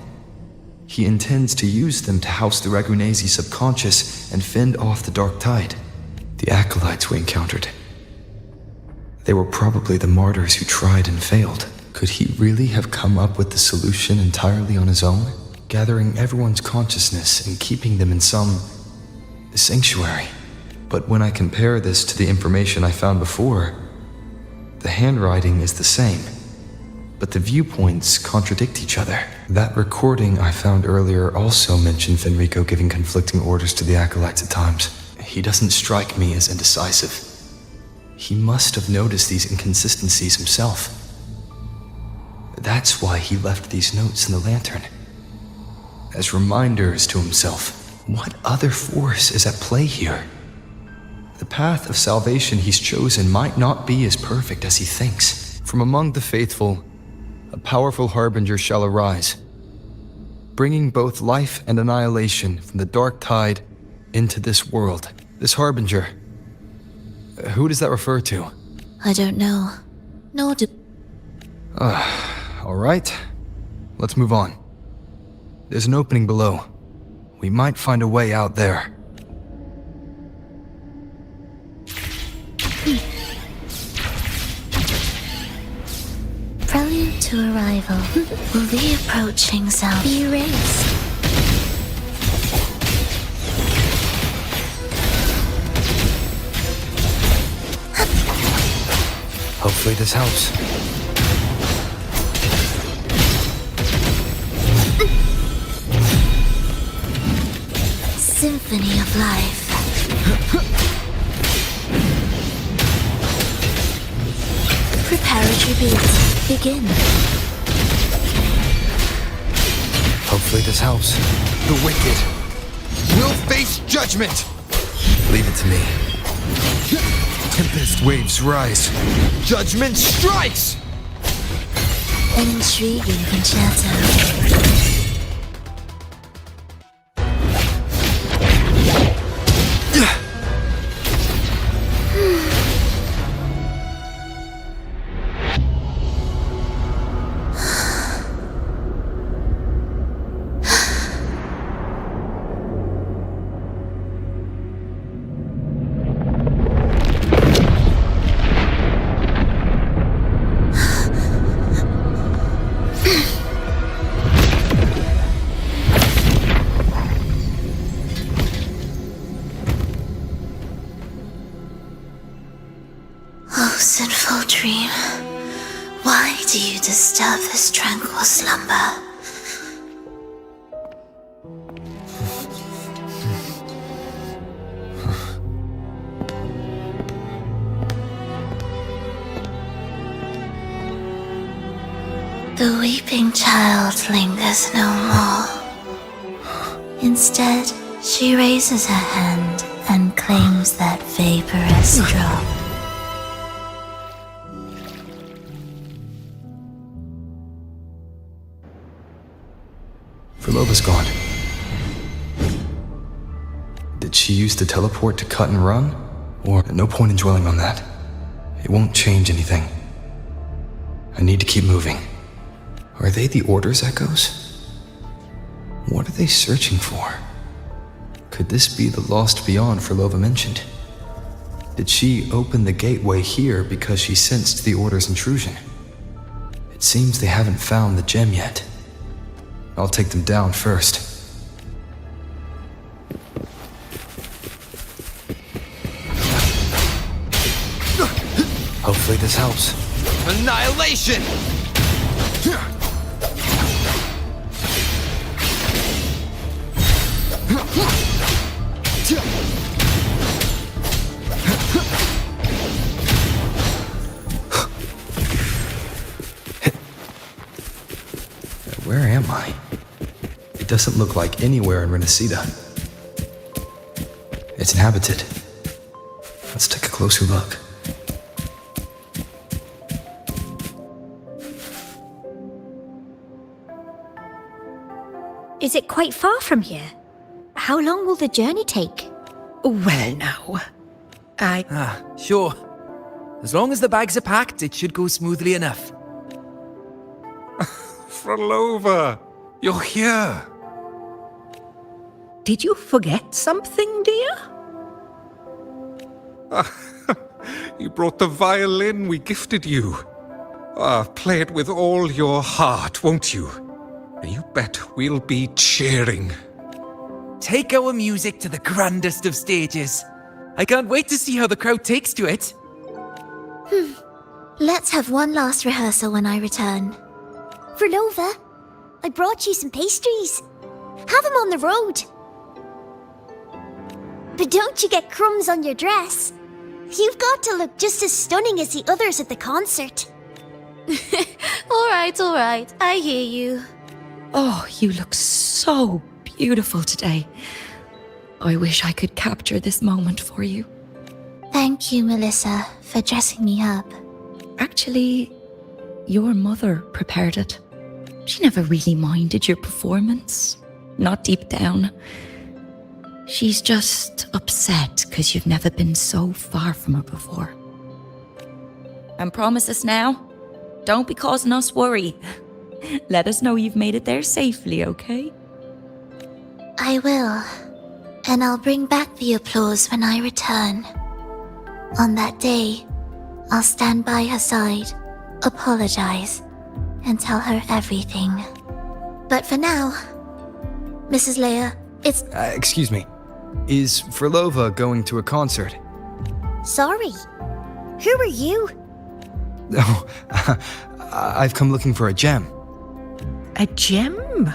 He intends to use them to house the Ragunese subconscious and fend off the dark tide. The acolytes we encountered. They were probably the martyrs who tried and failed. Could he really have come up with the solution entirely on his own? Gathering everyone's consciousness and keeping them in some sanctuary. But when I compare this to the information I found before, the handwriting is the same, but the viewpoints contradict each other. That recording I found earlier also mentioned Fenrico giving conflicting orders to the acolytes at times. He doesn't strike me as indecisive. He must have noticed these inconsistencies himself. That's why he left these notes in the lantern. As reminders to himself. What other force is at play here? The path of salvation he's chosen might not be as perfect as he thinks. From among the faithful, a powerful harbinger shall arise, bringing both life and annihilation from the dark tide into this world. This harbinger, who does that refer to? I don't know. Nor do... All right, let's move on. There's an opening below. We might find a way out there. Prelude to arrival. Will the approaching sound be erased? Hopefully this helps. Symphony of life. Preparatory beats begin. Hopefully this helps. The wicked will face judgment! Leave it to me. Tempest waves rise. Judgment strikes! An intriguing concerto. Oh, sinful dream, why do you disturb this tranquil slumber? The weeping child lingers no more. Instead, she raises her hand and claims that vaporous drop. Verlova's gone. Did she use the teleport to cut and run? Or no point in dwelling on that. It won't change anything. I need to keep moving. Are they the Order's echoes? What are they searching for? Could this be the lost beyond Verlova mentioned? Did she open the gateway here because she sensed the Order's intrusion? It seems they haven't found the gem yet. I'll take them down first. Hopefully this helps. Annihilation! Where am I? It doesn't look like anywhere in Renacida. It's inhabited. Let's take a closer look. Is it quite far from here? How long will the journey take? Well, now, Sure. As long as the bags are packed, it should go smoothly enough. Verlova, you're here. Did you forget something, dear? You brought the violin we gifted you. Play it with all your heart, won't you? You bet we'll be cheering. Take our music to the grandest of stages. I can't wait to see how the crowd takes to it. Let's have one last rehearsal when I return. Verlova, I brought you some pastries. Have them on the road. But don't you get crumbs on your dress. You've got to look just as stunning as the others at the concert. All right, I hear you. Oh, you look so beautiful today. I wish I could capture this moment for you. Thank you, Melissa, for dressing me up. Actually, your mother prepared it. She never really minded your performance. Not deep down. She's just upset because you've never been so far from her before. And promise us now, don't be causing us worry. Let us know you've made it there safely, okay? I will. And I'll bring back the applause when I return. On that day, I'll stand by her side, apologize, and tell her everything. But for now, Mrs. Leia, it's... Excuse me. Is Verlova going to a concert? Sorry. Who are you? Oh, I've come looking for a gem. A gem?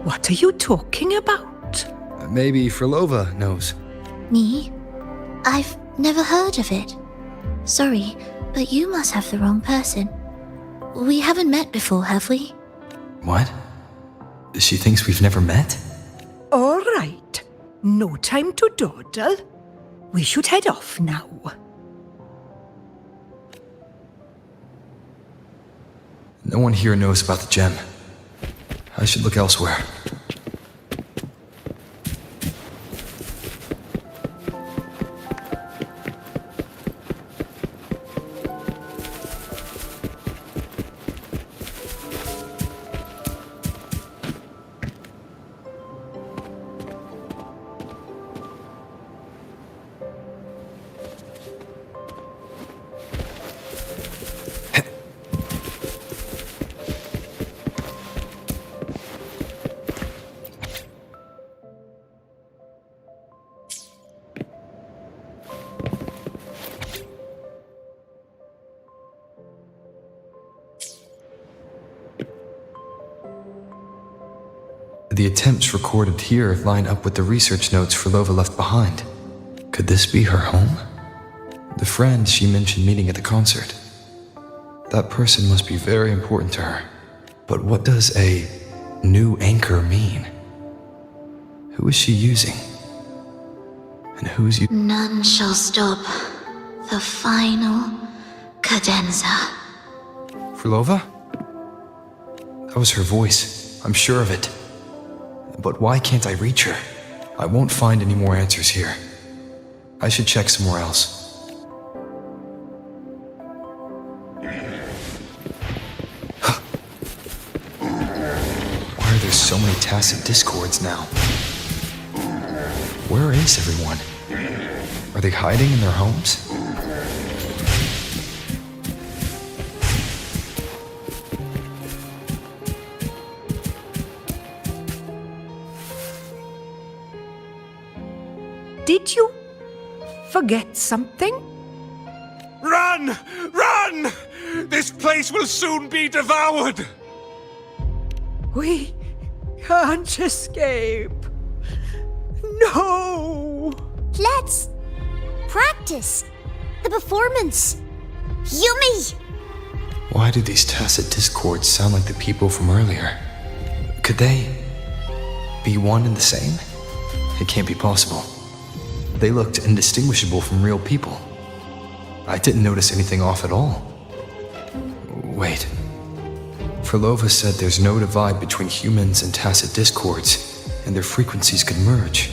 What are you talking about? Maybe Frolova knows. Me? I've never heard of it. Sorry, but you must have the wrong person. We haven't met before, have we? What? She thinks we've never met? All right. No time to dawdle. We should head off now. No one here knows about the gem. I should look elsewhere. The attempts recorded here line up with the research notes Frolova left behind. Could this be her home? The friend she mentioned meeting at the concert. That person must be very important to her. But what does a new anchor mean? Who is she using? And who's you? None shall stop the final cadenza. Frolova? That was her voice. I'm sure of it. But why can't I reach her? I won't find any more answers here. I should check somewhere else. Why are there so many tacit discords now? Where is everyone? Are they hiding in their homes? Did you forget something? Run! Run! This place will soon be devoured! We can't escape. No! Let's practice the performance. Yummy! Why do these tacit discords sound like the people from earlier? Could they be one and the same? It can't be possible. They looked indistinguishable from real people. I didn't notice anything off at all. Wait. Frolova said there's no divide between humans and tacit discords, and their frequencies could merge.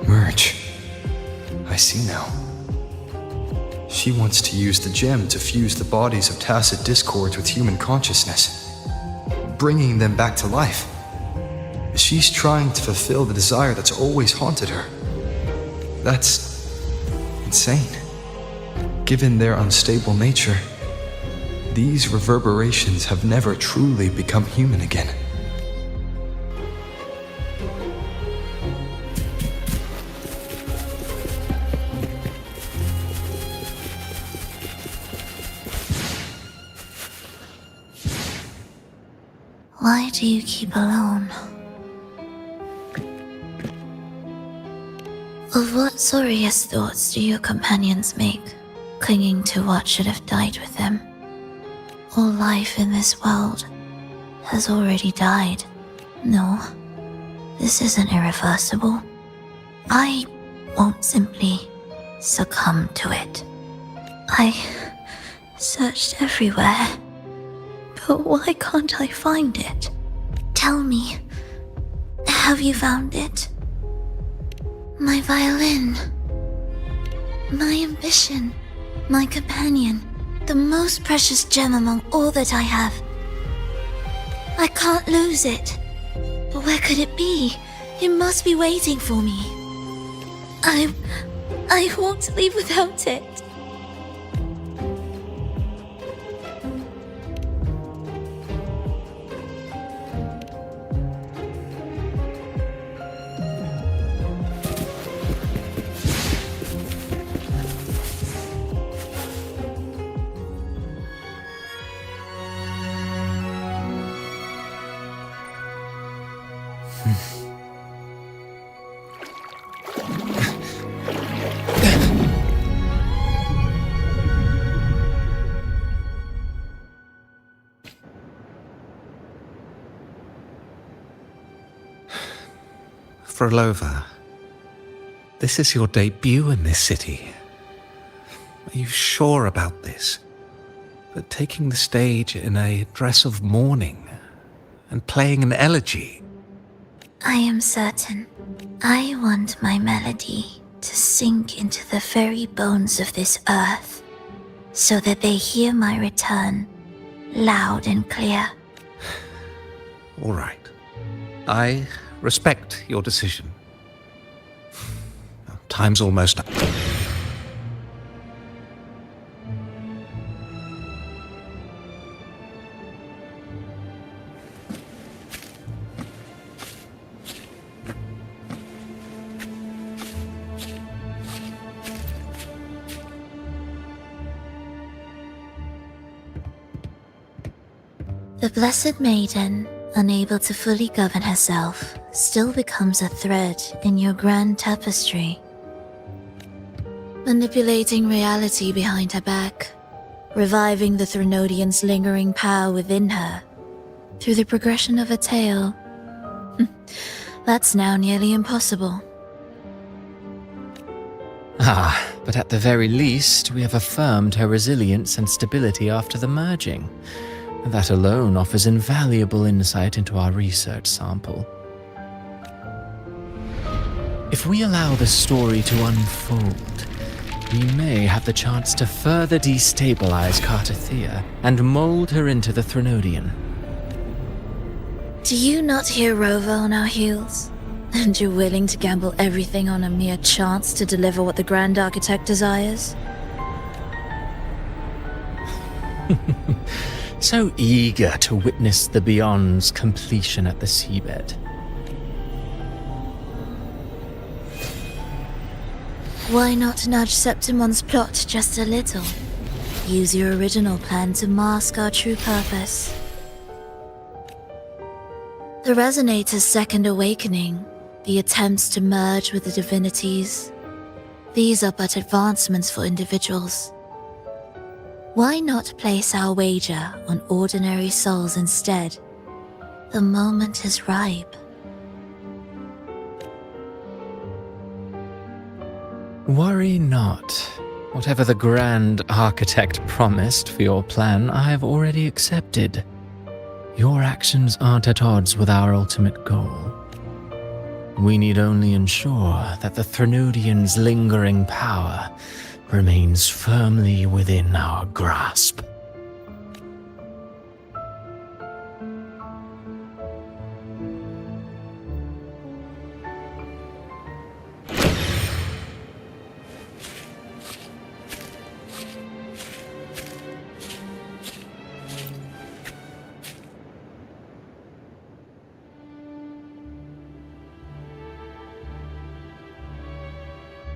Merge. I see now. She wants to use the gem to fuse the bodies of tacit discords with human consciousness, bringing them back to life. She's trying to fulfill the desire that's always haunted her. That's insane. Given their unstable nature, these reverberations have never truly become human again. Why do you keep alone? Of what sorriest thoughts do your companions make, clinging to what should have died with them? All life in this world has already died. No, this isn't irreversible. I won't simply succumb to it. I searched everywhere, but why can't I find it? Tell me, have you found it? My violin. My ambition. My companion. The most precious gem among all that I have. I can't lose it. But where could it be? It must be waiting for me. I won't leave without it. Frolova, this is your debut in this city. Are you sure about this? That taking the stage in a dress of mourning and playing an elegy? I am certain. I want my melody to sink into the very bones of this earth, so that they hear my return, loud and clear. All right. I respect your decision. Time's almost up. The Blessed Maiden, unable to fully govern herself, still becomes a thread in your grand tapestry. Manipulating reality behind her back, reviving the Threnodian's lingering power within her, through the progression of a tale. That's now nearly impossible. But at the very least, we have affirmed her resilience and stability after the merging. That alone offers invaluable insight into our research sample. If we allow the story to unfold, we may have the chance to further destabilize Cartathea and mold her into the Threnodian. Do you not hear Rover on our heels? And you're willing to gamble everything on a mere chance to deliver what the Grand Architect desires? So eager to witness the Beyond's completion at the seabed. Why not nudge Septimon's plot just a little? Use your original plan to mask our true purpose. The Resonator's second awakening, the attempts to merge with the divinities, these are but advancements for individuals. Why not place our wager on ordinary souls instead? The moment is ripe. Worry not. Whatever the Grand Architect promised for your plan, I have already accepted. Your actions aren't at odds with our ultimate goal. We need only ensure that the Threnodian's lingering power remains firmly within our grasp.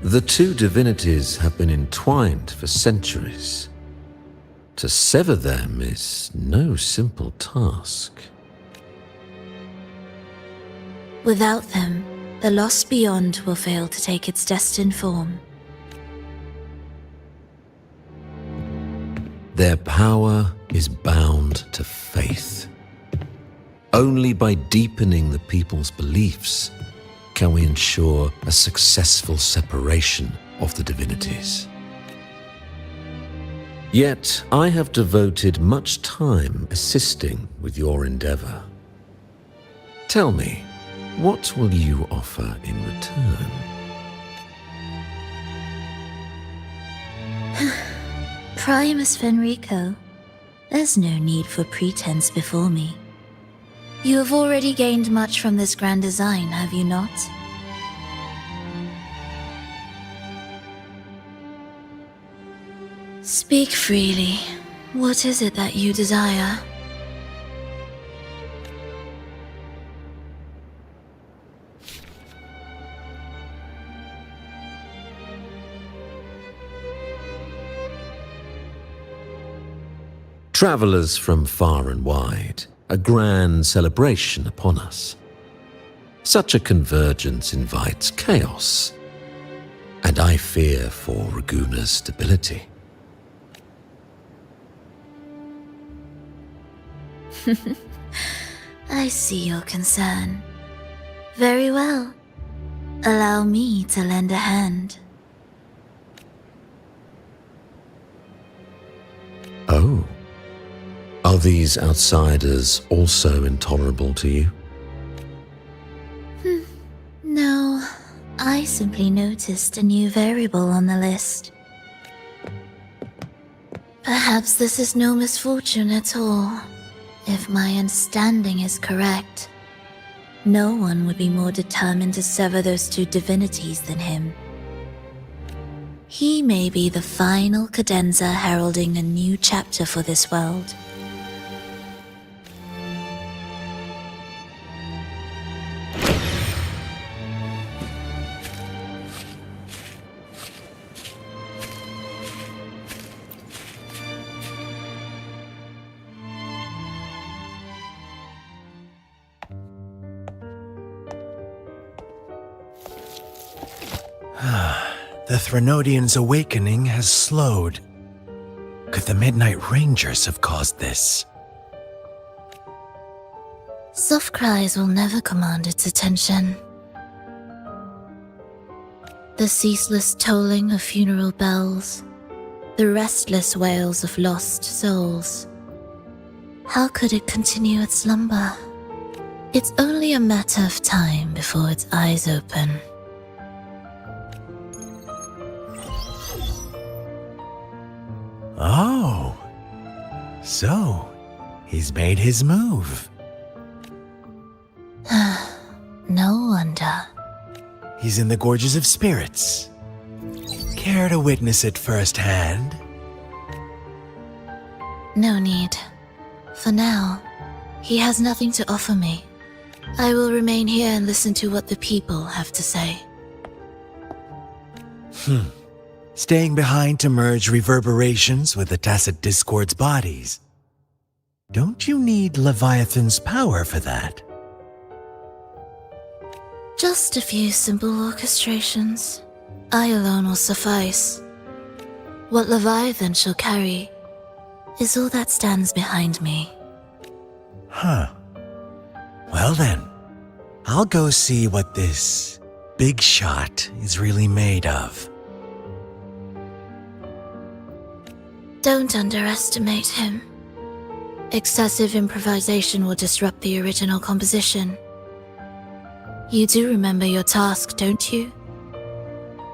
The two divinities have been entwined for centuries. To sever them is no simple task. Without them, the lost beyond will fail to take its destined form. Their power is bound to faith. Only by deepening the people's beliefs can we ensure a successful separation of the divinities. Yet I have devoted much time assisting with your endeavor. Tell me, what will you offer in return? Primus Fenrico, there's no need for pretense before me. You have already gained much from this grand design, have you not? Speak freely. What is it that you desire? Travelers from far and wide, a grand celebration upon us. Such a convergence invites chaos, and I fear for Raguna's stability. I see your concern. Very well. Allow me to lend a hand. Oh. Are these outsiders also intolerable to you? No, I simply noticed a new variable on the list. Perhaps this is no misfortune at all. If my understanding is correct, no one would be more determined to sever those two divinities than him. He may be the final cadenza heralding a new chapter for this world. The Threnodians' awakening has slowed. Could the Midnight Rangers have caused this? Soft cries will never command its attention. The ceaseless tolling of funeral bells, the restless wails of lost souls. How could it continue its slumber? It's only a matter of time before its eyes open. Oh, so he's made his move. No wonder. He's in the Gorges of Spirits. Care to witness it firsthand? No need. For now, he has nothing to offer me. I will remain here and listen to what the people have to say. Staying behind to merge reverberations with the Tacit Discord's bodies. Don't you need Leviathan's power for that? Just a few simple orchestrations. I alone will suffice. What Leviathan shall carry is all that stands behind me. Well then, I'll go see what this big shot is really made of. Don't underestimate him. Excessive improvisation will disrupt the original composition. You do remember your task, don't you?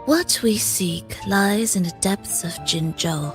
What we seek lies in the depths of Jinzhou.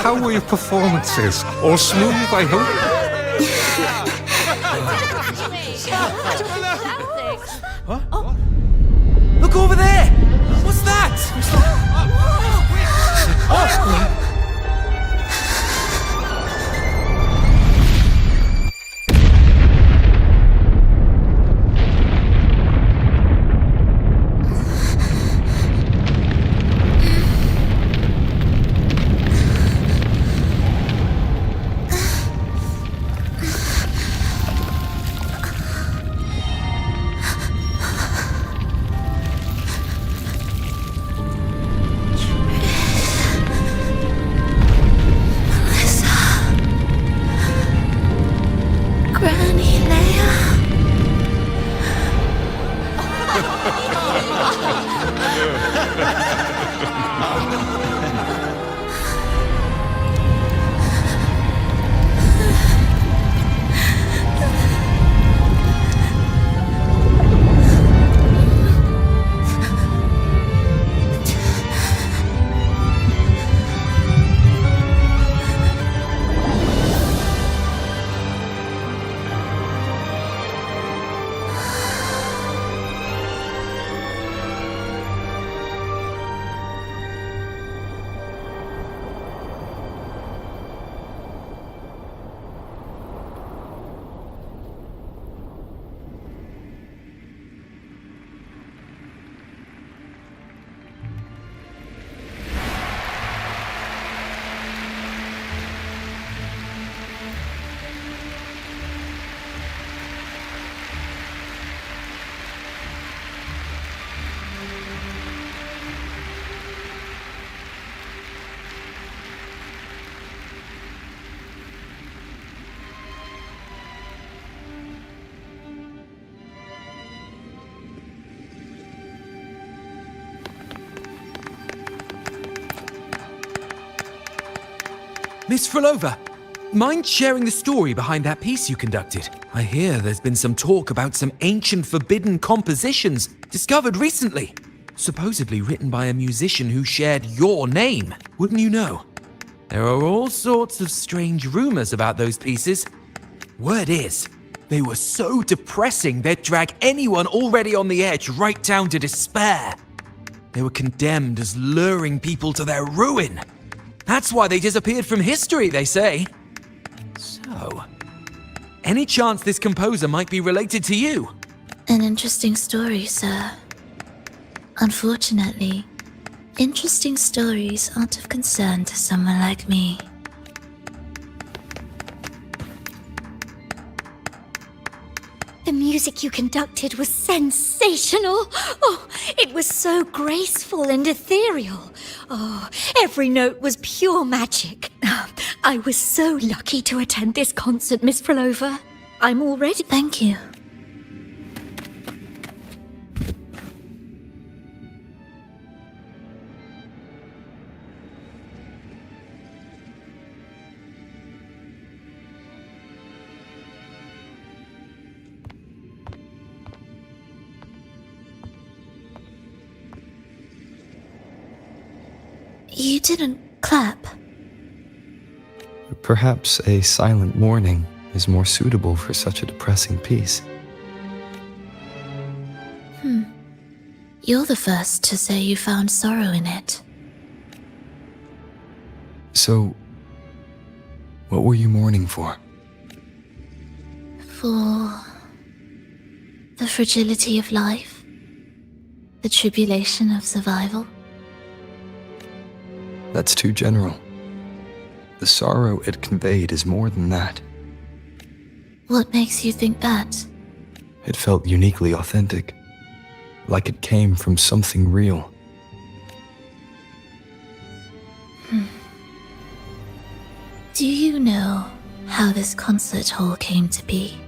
How were your performances? All smooth, I hope? Look over there! What's that? Granny Leia. Miss Frolova, mind sharing the story behind that piece you conducted? I hear there's been some talk about some ancient forbidden compositions discovered recently, supposedly written by a musician who shared your name. Wouldn't you know? There are all sorts of strange rumors about those pieces. Word is, they were so depressing they'd drag anyone already on the edge right down to despair. They were condemned as luring people to their ruin. That's why they disappeared from history, they say. So, any chance this composer might be related to you? An interesting story, sir. Unfortunately, interesting stories aren't of concern to someone like me. The music you conducted was sensational. Oh, it was so graceful and ethereal. Oh, every note was pure magic. I was so lucky to attend this concert, Miss Frolova. I'm already... Thank you. You didn't clap. Perhaps a silent mourning is more suitable for such a depressing piece. You're the first to say you found sorrow in it. So, what were you mourning for? For the fragility of life, the tribulation of survival. That's too general. The sorrow it conveyed is more than that. What makes you think that? It felt uniquely authentic, like it came from something real. Do you know how this concert hall came to be?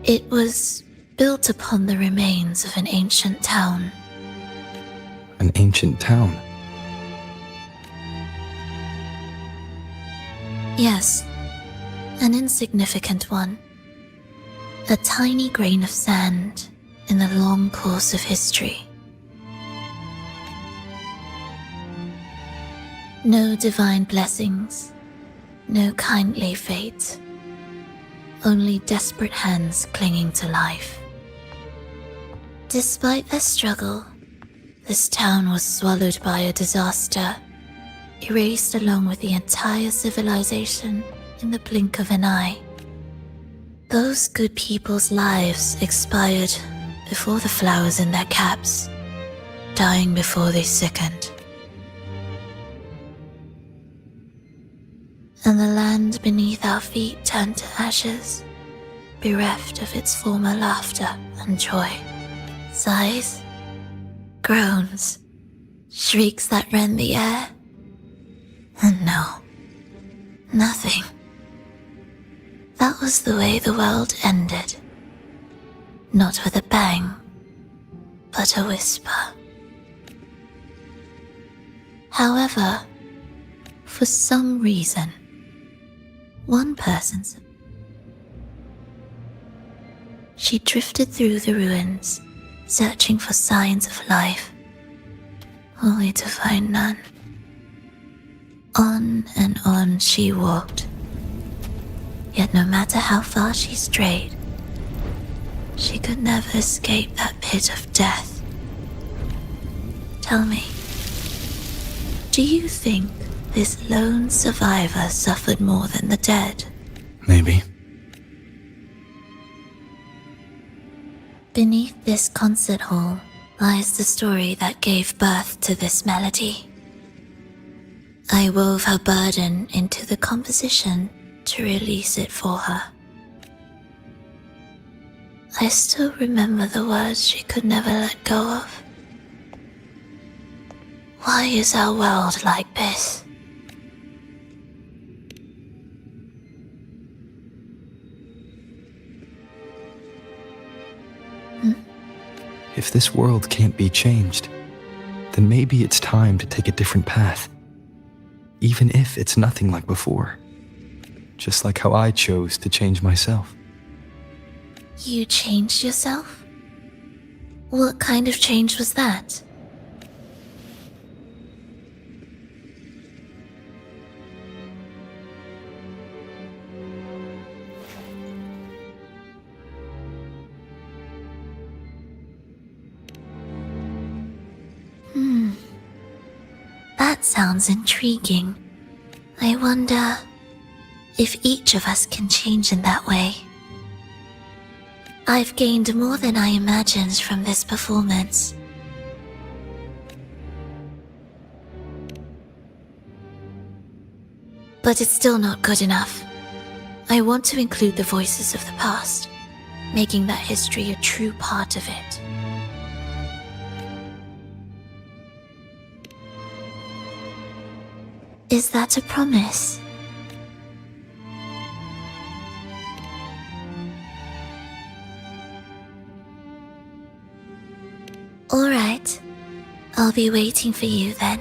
It was built upon the remains of an ancient town. An ancient town? Yes, an insignificant one. A tiny grain of sand in the long course of history. No divine blessings, no kindly fate. Only desperate hands clinging to life. Despite their struggle, this town was swallowed by a disaster, erased along with the entire civilization in the blink of an eye. Those good people's lives expired before the flowers in their caps, dying before they sickened. And the land beneath our feet turned to ashes, bereft of its former laughter and joy. Sighs, groans, shrieks that rend the air. And no, nothing. That was the way the world ended. Not with a bang, but a whisper. However, for some reason, one person's... She drifted through the ruins, searching for signs of life, only to find none. On and on she walked. Yet no matter how far she strayed, she could never escape that pit of death. Tell me, do you think this lone survivor suffered more than the dead? Maybe. Beneath this concert hall lies the story that gave birth to this melody. I wove her burden into the composition to release it for her. I still remember the words she could never let go of. Why is our world like this? If this world can't be changed, then maybe it's time to take a different path. Even if it's nothing like before. Just like how I chose to change myself. You changed yourself? What kind of change was that? That sounds intriguing. I wonder if each of us can change in that way. I've gained more than I imagined from this performance. But it's still not good enough. I want to include the voices of the past, making that history a true part of it. Is that a promise? All right. I'll be waiting for you then.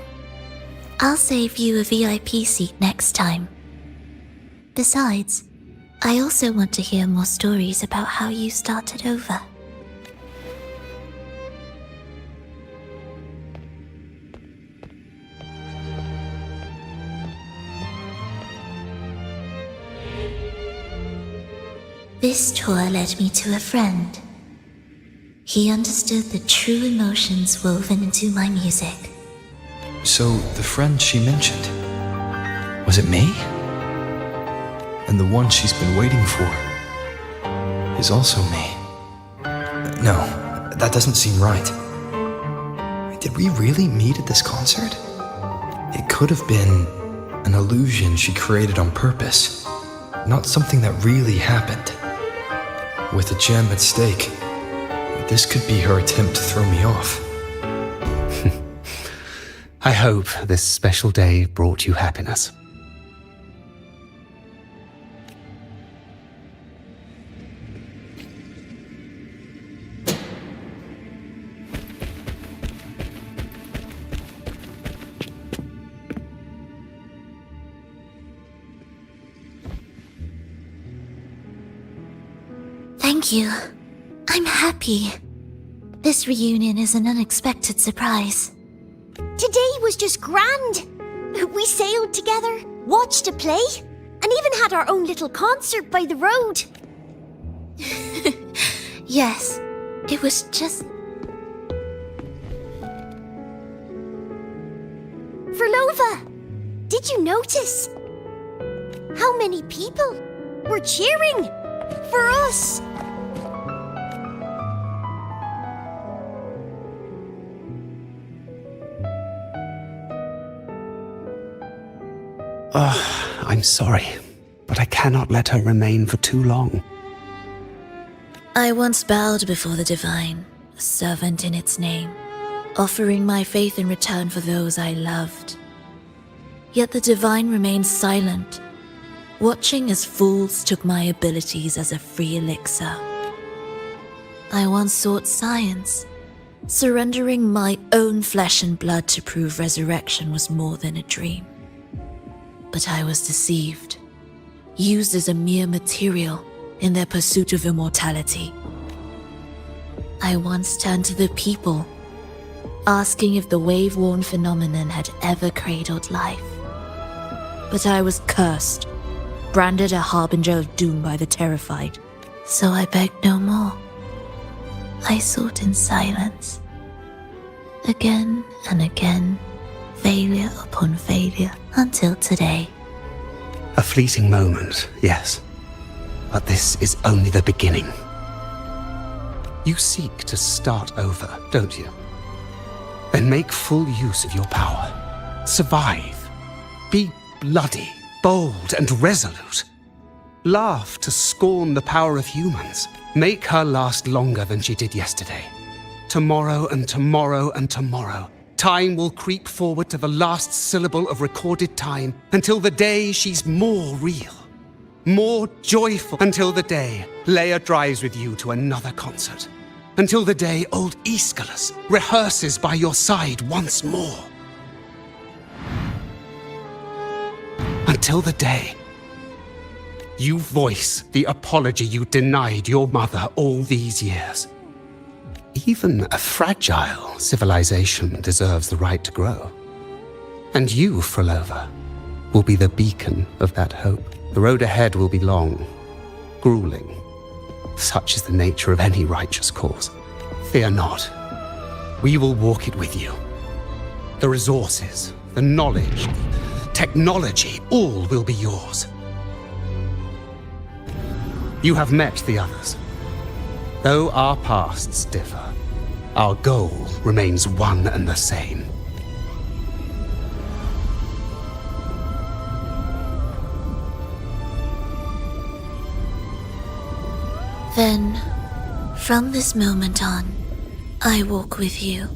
I'll save you a VIP seat next time. Besides, I also want to hear more stories about how you started over. This tour led me to a friend. He understood the true emotions woven into my music. So, the friend she mentioned, was it me? And the one she's been waiting for is also me. No, that doesn't seem right. Did we really meet at this concert? It could have been an illusion she created on purpose, not something that really happened. With a gem at stake, this could be her attempt to throw me off. I hope this special day brought you happiness. Thank you. I'm happy. This reunion is an unexpected surprise. Today was just grand. We sailed together, watched a play, and even had our own little concert by the road. Yes, it was just... Verlova, did you notice how many people were cheering for us? I'm sorry, but I cannot let her remain for too long. I once bowed before the divine, a servant in its name, offering my faith in return for those I loved. Yet the divine remained silent, watching as fools took my abilities as a free elixir. I once sought science, surrendering my own flesh and blood to prove resurrection was more than a dream. But I was deceived, used as a mere material in their pursuit of immortality. I once turned to the people, asking if the wave-worn phenomenon had ever cradled life. But I was cursed, branded a harbinger of doom by the terrified. So I begged no more. I sought in silence. Again and again, failure upon failure, until today. A fleeting moment, yes. But this is only the beginning. You seek to start over, don't you? Then make full use of your power. Survive. Be bloody, bold, and resolute. Laugh to scorn the power of humans. Make her last longer than she did yesterday. Tomorrow and tomorrow and tomorrow. Time will creep forward to the last syllable of recorded time until the day she's more real, more joyful, until the day Leia drives with you to another concert, until the day old Aeschylus rehearses by your side once more, until the day you voice the apology you denied your mother all these years. Even a fragile civilization deserves the right to grow. And you, Frolova, will be the beacon of that hope. The road ahead will be long, grueling. Such is the nature of any righteous cause. Fear not. We will walk it with you. The resources, the knowledge, technology, all will be yours. You have met the others. Though our pasts differ, our goal remains one and the same. Then, from this moment on, I walk with you.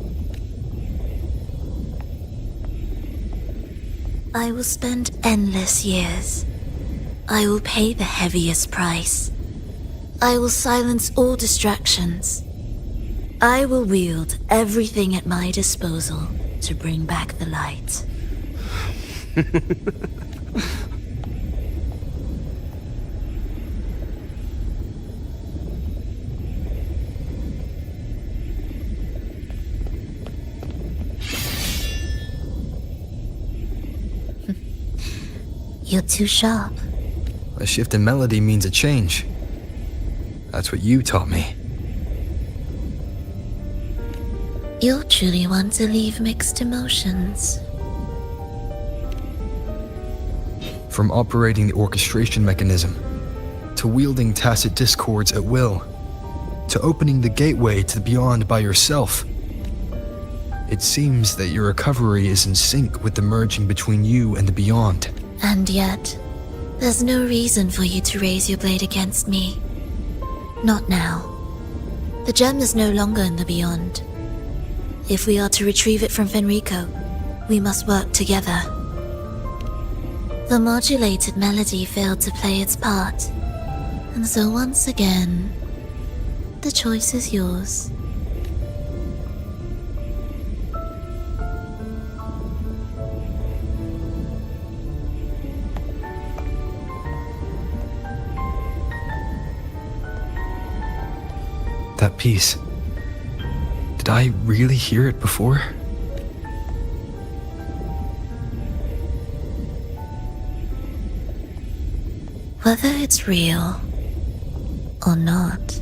I will spend endless years. I will pay the heaviest price. I will silence all distractions. I will wield everything at my disposal to bring back the light. You're too sharp. A shift in melody means a change. That's what you taught me. You're truly one to leave mixed emotions. From operating the orchestration mechanism, to wielding tacit discords at will, to opening the gateway to the beyond by yourself. It seems that your recovery is in sync with the merging between you and the beyond. And yet, there's no reason for you to raise your blade against me. Not now. The gem is no longer in the beyond. If we are to retrieve it from Fenrico, we must work together. The modulated melody failed to play its part, and so once again, the choice is yours. That piece. Did I really hear it before? Whether it's real or not.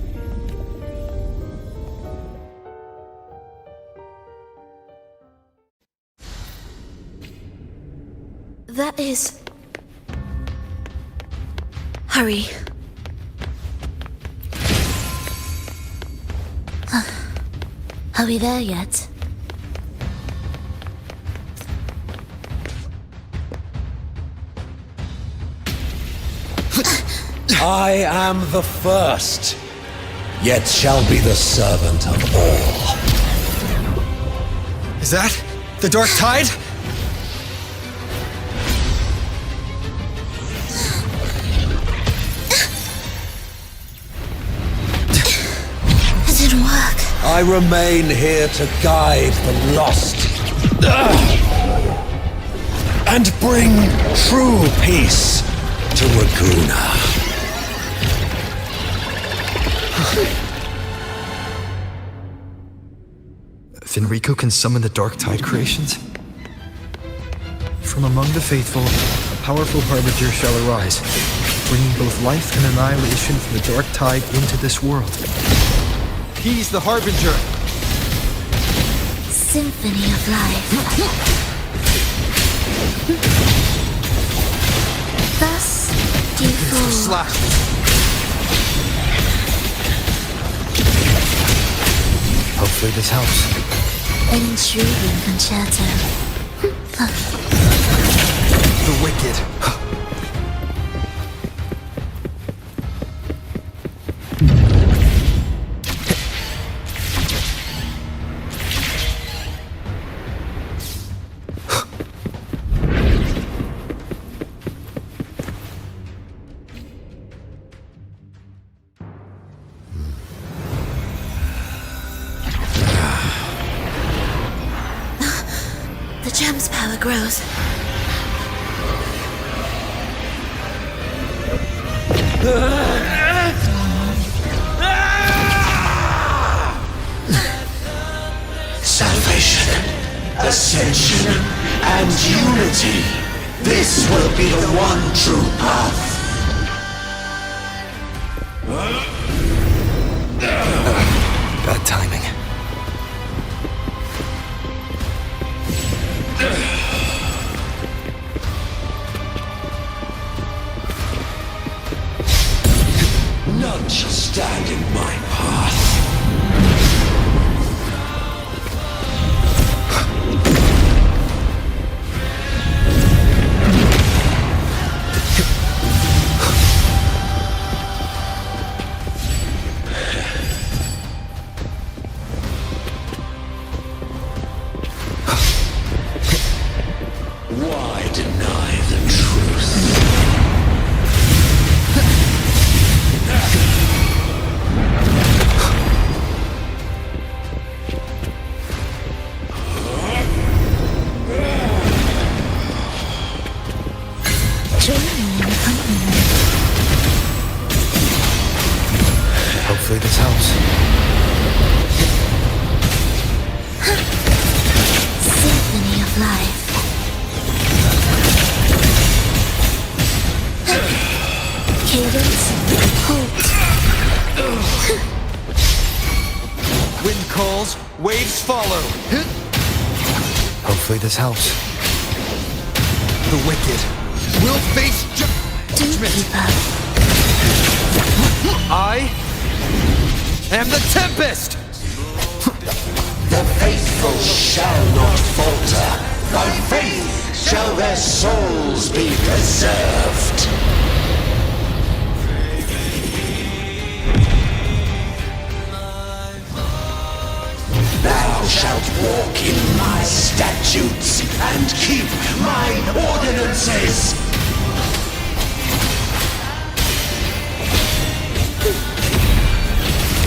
That is... Hurry. Are we there yet? I am the first, yet shall be the servant of all. Is that the Dark Tide? It didn't work. I remain here to guide the lost and bring true peace to Raguna. Then Rico can summon the Dark Tide creations? From among the faithful, a powerful harbinger shall arise, bringing both life and annihilation from the Dark Tide into this world. He's the harbinger. Symphony of life. Thus do you fall. Slashes. Hopefully this helps. An intriguing concerto. The wicked. The gem's power grows. Salvation, ascension, and unity. This will be the one true path. Bad timing. None shall stand in my path. Why deny the truth? Hopefully this helps. Symphony of life. Cadence, halt. Wind calls, waves follow. Hopefully this helps. The wicked will face judgment. I am the Tempest! The faithful shall not falter. By faith shall their souls be preserved. Thou shalt walk in my statutes and keep mine ordinances.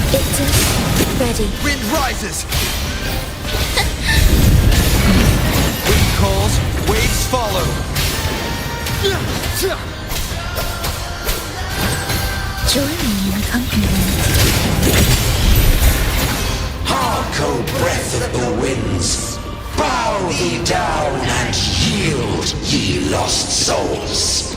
It is ready. Wind rises! Wind calls, waves follow. Join me in accompaniment. Hark, O breath of the winds, bow thee down and yield, ye lost souls.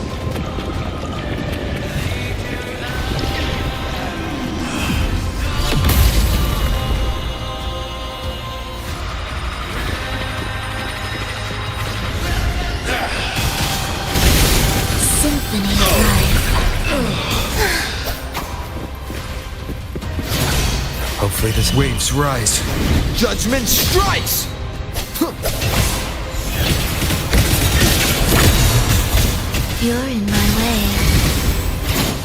Hopefully this... Waves rise. Judgment strikes! You're in my way.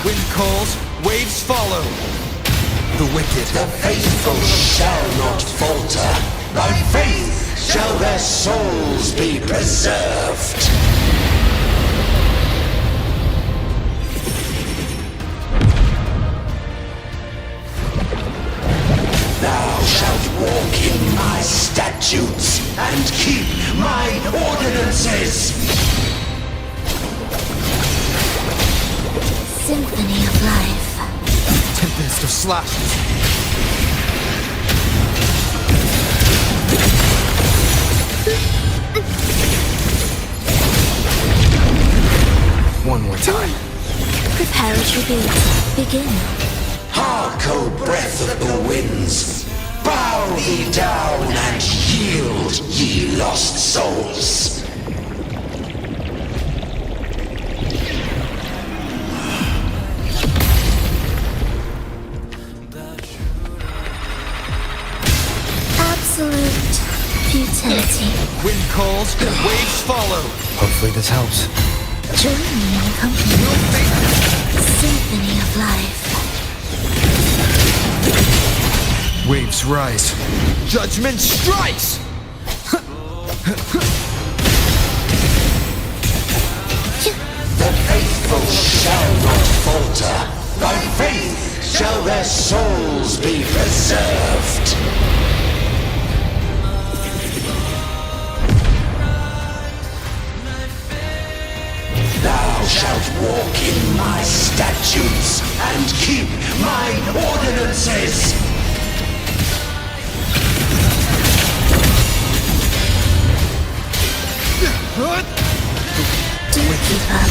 Wind calls, waves follow. The wicked. The faithful shall not falter. By faith shall their souls be preserved. Thou shalt walk in my statutes and keep my ordinances. Symphony of life. Tempest of slashes. One more time. Prepare a tribute. Begin. Hark, O breath of the winds, bow thee down and yield, ye lost souls. Absolute futility. Wind calls, waves follow. Hopefully this helps. Join me in company. Symphony of life. Waves rise. Judgment strikes! The faithful shall not falter. By faith shall their souls be preserved. Thou shalt walk in my statutes and keep mine ordinances. Doorkeeper,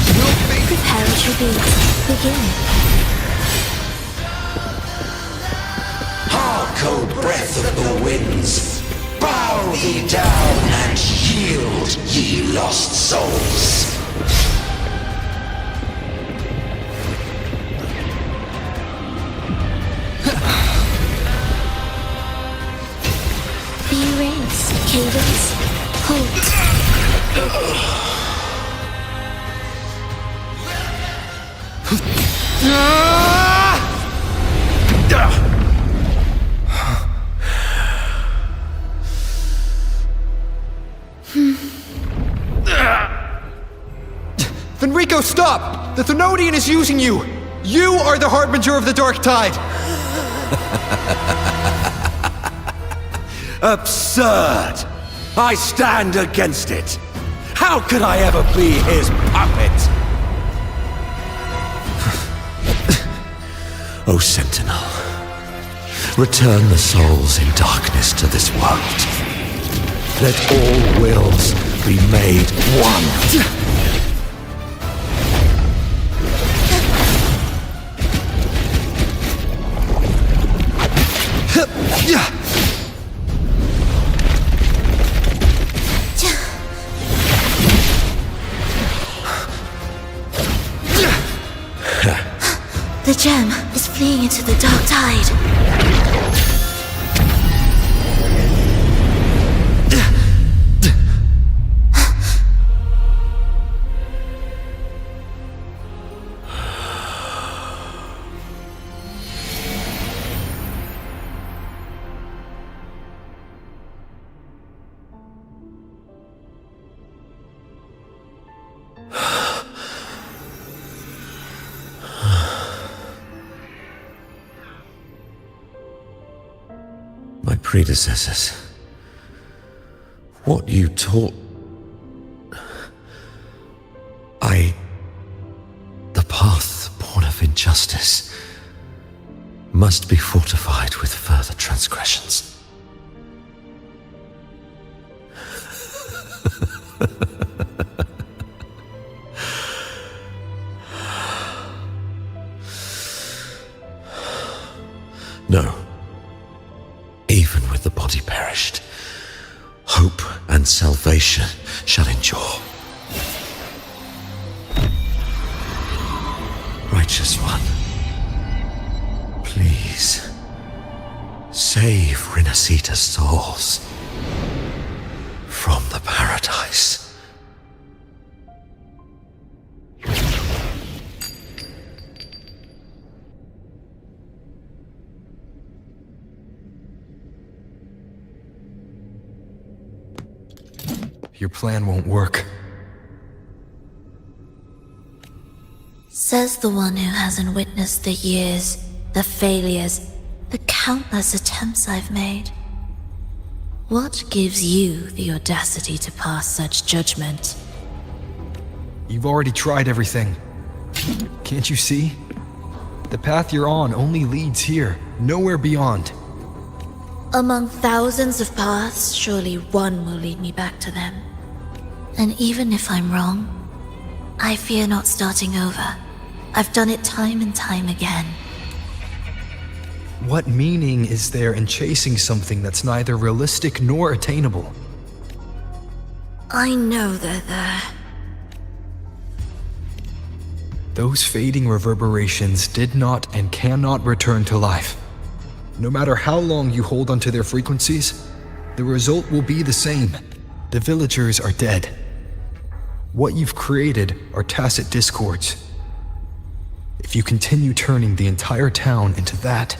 prepare a tribute. Begin. Hark, O breath of the winds, bow thee down and yield, ye lost souls. Be erased. Cadence. Halt. Fenrico, stop! The Thenodian is using you! You are the harbinger of the Dark Tide! Absurd! I stand against it! How could I ever be his puppet? O Sentinel, return the souls in darkness to this world. Let all wills be made one. The gem is fleeing into the dark tide. My predecessors, what you taught, the path born of injustice, must be fortified with further transgressions. No. Even with the body perished, hope and salvation shall endure. Righteous One, please Save Renacita's souls from the paradise. Your plan won't work. Says the one who hasn't witnessed the years, the failures, the countless attempts I've made. What gives you the audacity to pass such judgment? You've already tried everything. Can't you see? The path you're on only leads here, nowhere beyond. Among thousands of paths, surely one will lead me back to them. And even if I'm wrong, I fear not starting over. I've done it time and time again. What meaning is there in chasing something that's neither realistic nor attainable? I know they're there. Those fading reverberations did not and cannot return to life. No matter how long you hold onto their frequencies, the result will be the same. The villagers are dead. What you've created are tacit discords. If you continue turning the entire town into that,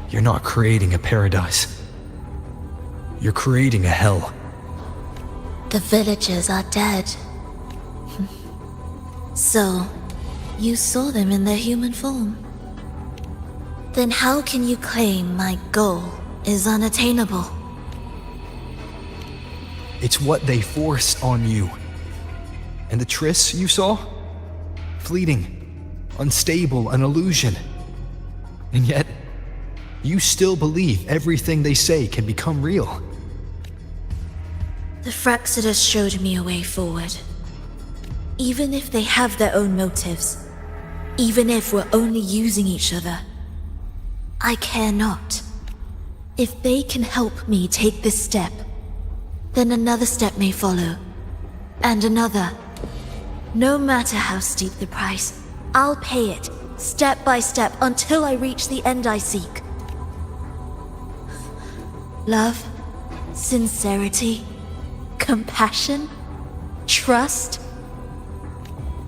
you're not creating a paradise. You're creating a hell. The villagers are dead. So, you saw them in their human form. Then how can you claim my goal is unattainable? It's what they forced on you. And the trysts you saw? Fleeting, unstable, an illusion. And yet, you still believe everything they say can become real. The Fraxidus showed me a way forward. Even if they have their own motives, even if we're only using each other, I care not. If they can help me take this step, then another step may follow, and another. No matter how steep the price, I'll pay it, step by step, until I reach the end I seek. Love, sincerity, compassion, trust.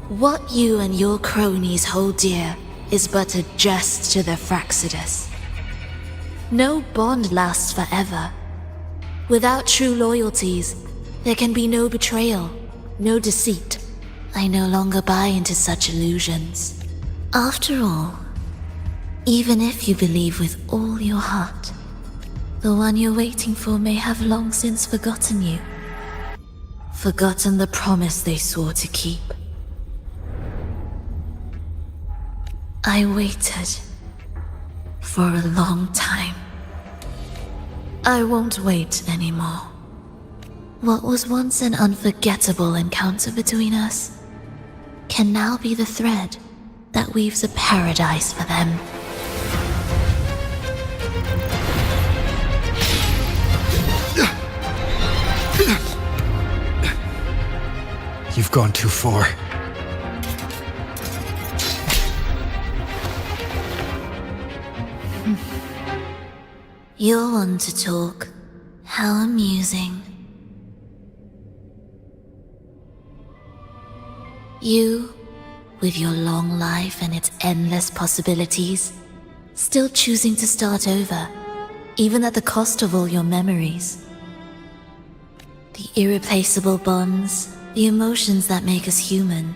What you and your cronies hold dear is but a jest to the Fraxidus. No bond lasts forever. Without true loyalties, there can be no betrayal, no deceit. I no longer buy into such illusions. After all, even if you believe with all your heart, the one you're waiting for may have long since forgotten you. Forgotten the promise they swore to keep. I waited for a long time. I won't wait anymore. What was once an unforgettable encounter between us can now be the thread that weaves a paradise for them. You've gone too far. You're one to talk. How amusing. You, with your long life and its endless possibilities, still choosing to start over, even at the cost of all your memories. The irreplaceable bonds, the emotions that make us human,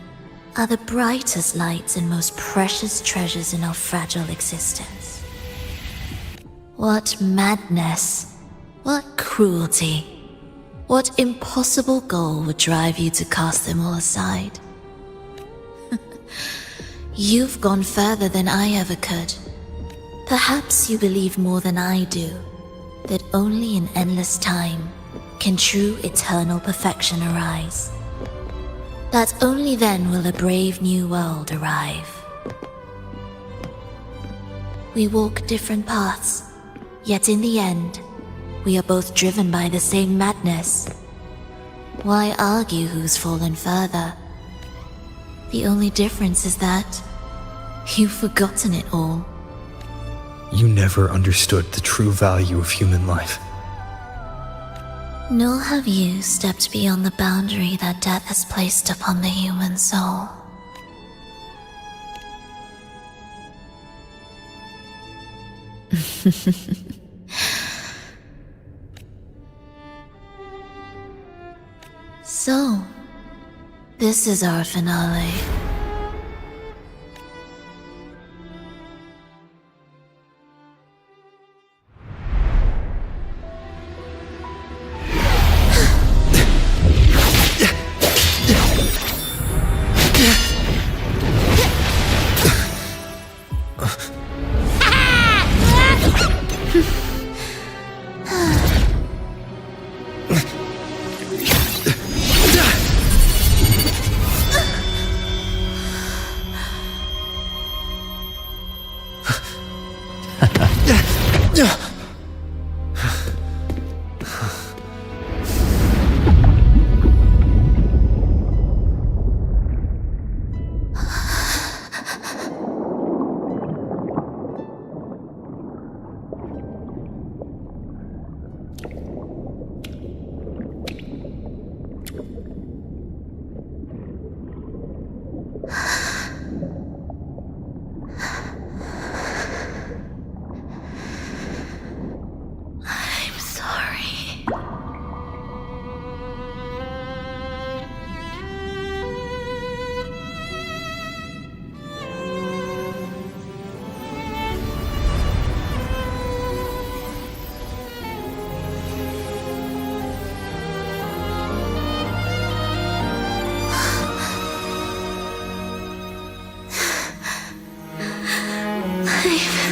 are the brightest lights and most precious treasures in our fragile existence. What madness, what cruelty, what impossible goal would drive you to cast them all aside? You've gone further than I ever could. Perhaps you believe more than I do, that only in endless time can true eternal perfection arise. That only then will a brave new world arrive. We walk different paths, yet in the end, we are both driven by the same madness. Why argue who's fallen further? The only difference is that you've forgotten it all. You never understood the true value of human life. Nor have you stepped beyond the boundary that death has placed upon the human soul. So, this is our finale. I'm sorry.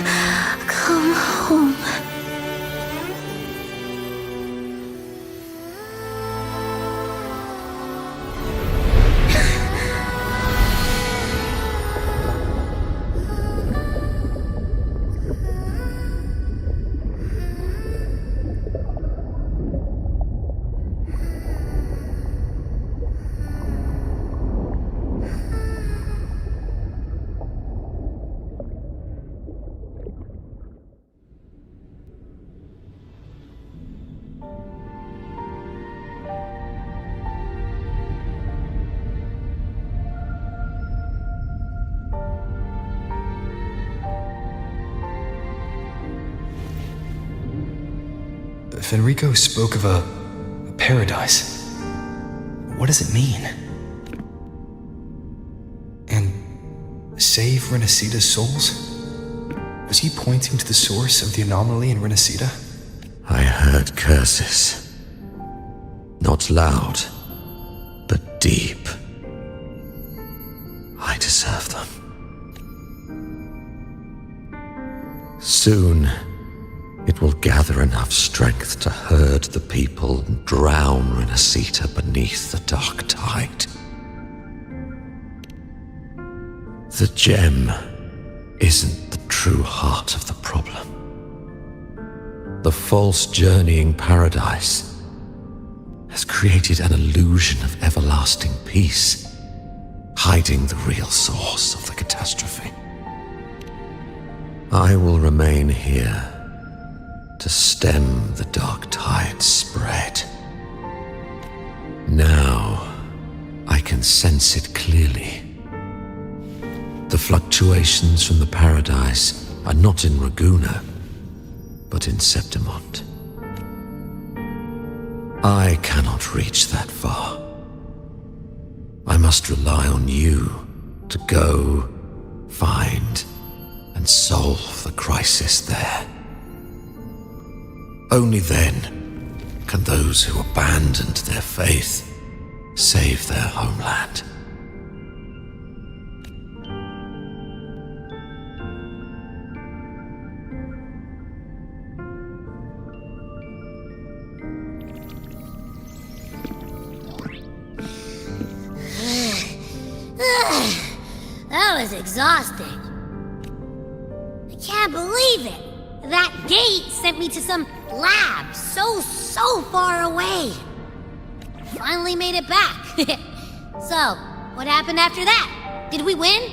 I've come home. Fenrico spoke of a paradise. What does it mean? And save Renacita's souls? Was he pointing to the source of the anomaly in Renacita? I heard curses. Not loud, but deep. I deserve them. Soon, it will gather enough strength to herd the people and drown Renacita beneath the dark tide. The gem isn't the true heart of the problem. The false journeying paradise has created an illusion of everlasting peace, hiding the real source of the catastrophe. I will remain here to stem the dark tide's spread. Now, I can sense it clearly. The fluctuations from the paradise are not in Raguna, but in Septimont. I cannot reach that far. I must rely on you to go, find, and solve the crisis there. Only then can those who abandoned their faith save their homeland. That was exhausting. I can't believe it. That gate sent me to some lab so far away. Finally made it back. So, what happened after that? Did we win?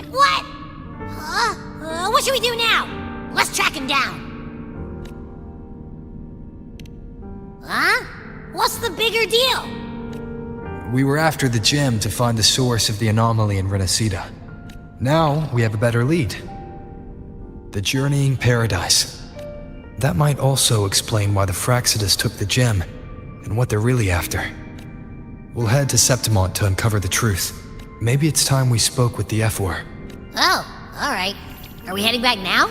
What? should we do now? Let's track him down. Huh? What's the bigger deal? We were after the gem to find the source of the anomaly in Renacida. Now we have a better lead. The Journeying Paradise. That might also explain why the Fraxidus took the gem, and what they're really after. We'll head to Septimont to uncover the truth. Maybe it's time we spoke with the F-War. Oh, alright. Are we heading back now?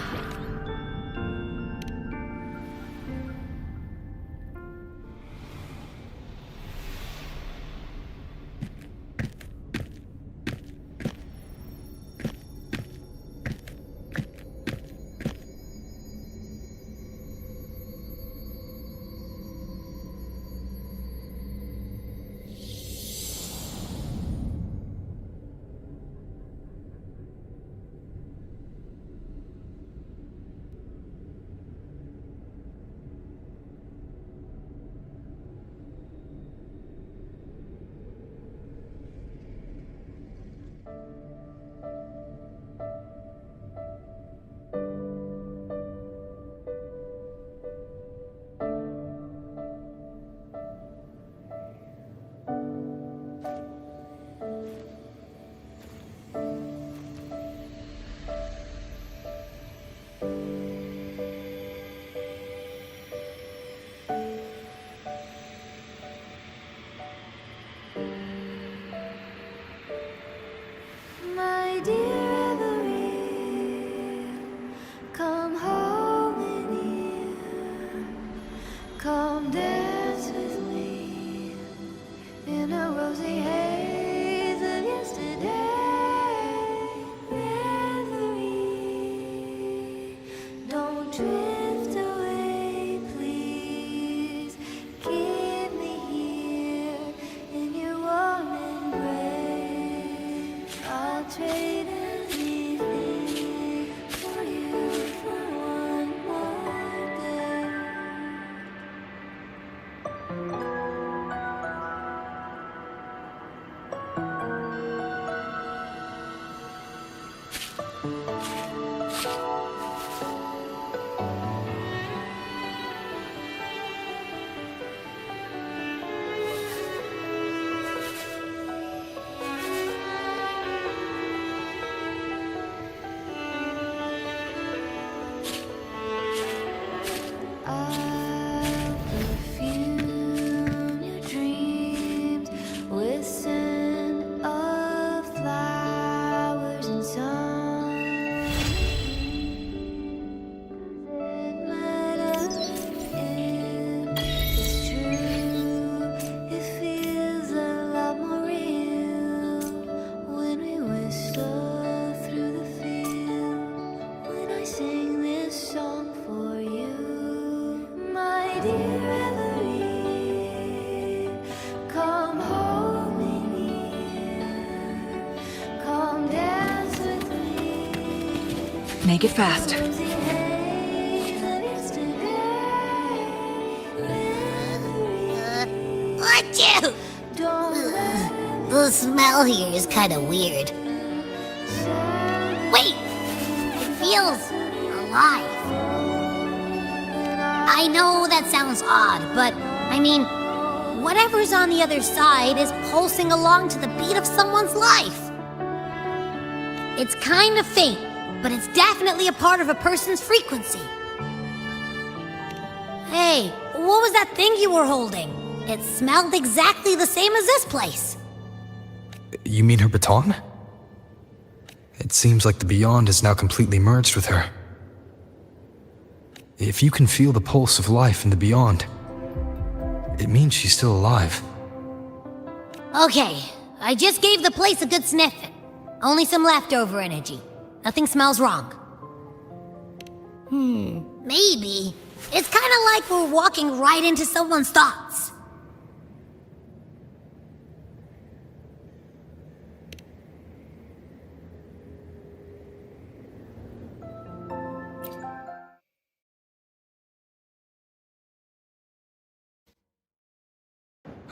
My dear Every, come home in here. Come dance with me in a rosy haze of yesterday. Reverie, don't drift away, please. Keep me here in your warm embrace. I'll trade anything for you for one more day. I'll perfume your dreams with scent of flowers and sun. It matters if it's true. It feels a lot more real when we whistle through the field. When I sing this song for you, my dear Every, come home in here. Come dance with me. Make it fast. Rosy haze of yesterday. Achoo! The smell here is kind of weird. Wait! It feels alive. I know that sounds odd, but I mean, whatever's on the other side is pulsing along to the beat of someone's life. It's kind of faint, but it's definitely a part of a person's frequency. Hey, what was that thing you were holding? It smelled exactly the same as this place. You mean her baton? It seems like the Beyond is now completely merged with her. If you can feel the pulse of life in the Beyond, it means she's still alive. Okay, I just gave the place a good sniffing. Only some leftover energy. Nothing smells wrong. Maybe. It's kind of like we're walking right into someone's thoughts.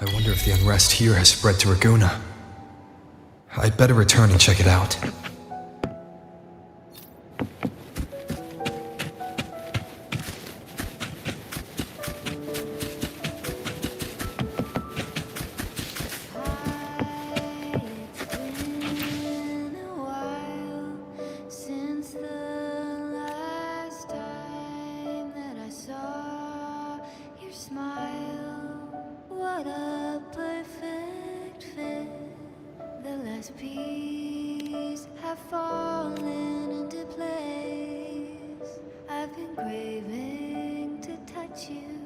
I wonder if the unrest here has spread to Raguna. I'd better return and check it out. as peace have fallen into place. I've been craving to touch you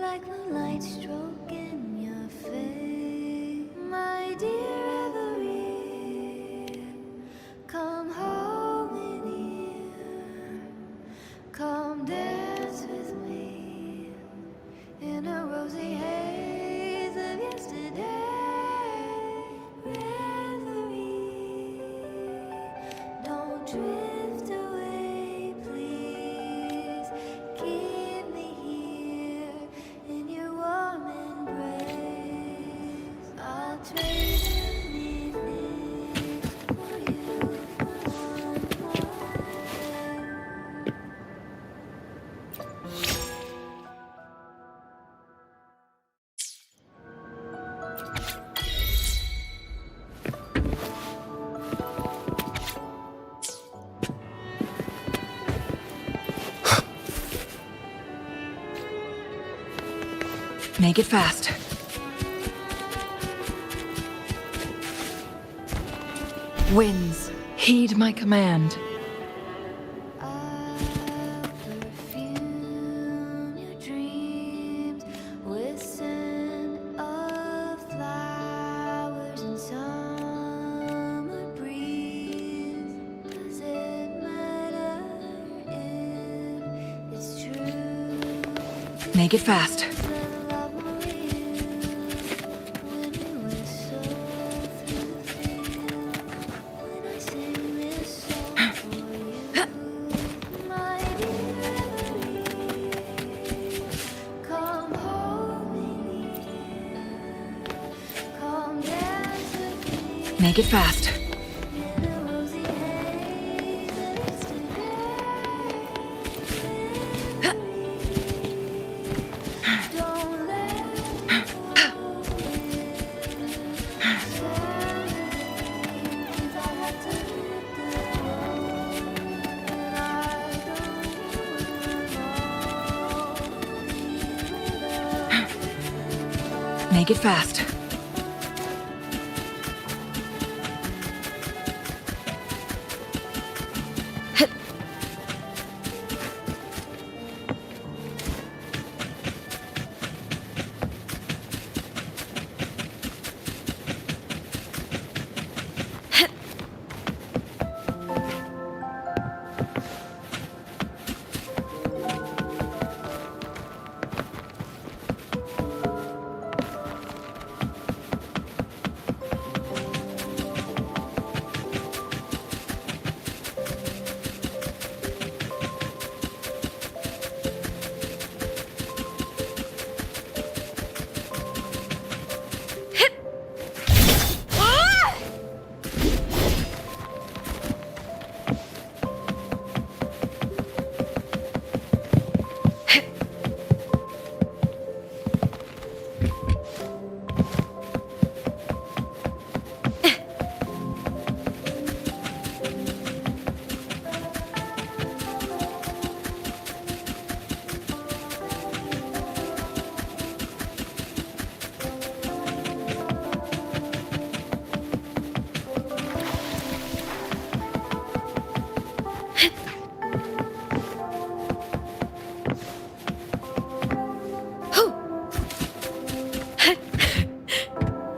like moonlight stroking your face. My dear Every, come hold me near. Come dance with me in a rosy haze of yesterday. Reverie, don't drift away, please. Keep me here in your warm embrace. I'll trade anything for you one more day. Make it fast. Winds, heed my command. Perfume your dreams with scent of flowers and summer breeze. Does it matter if it's true? Make it fast. Come hold me near. Come dance with me. Make it fast. In a rosy haze of yesterday. Don't let go. Sometimes I have to hit the road, and I don't wanna Make it fast.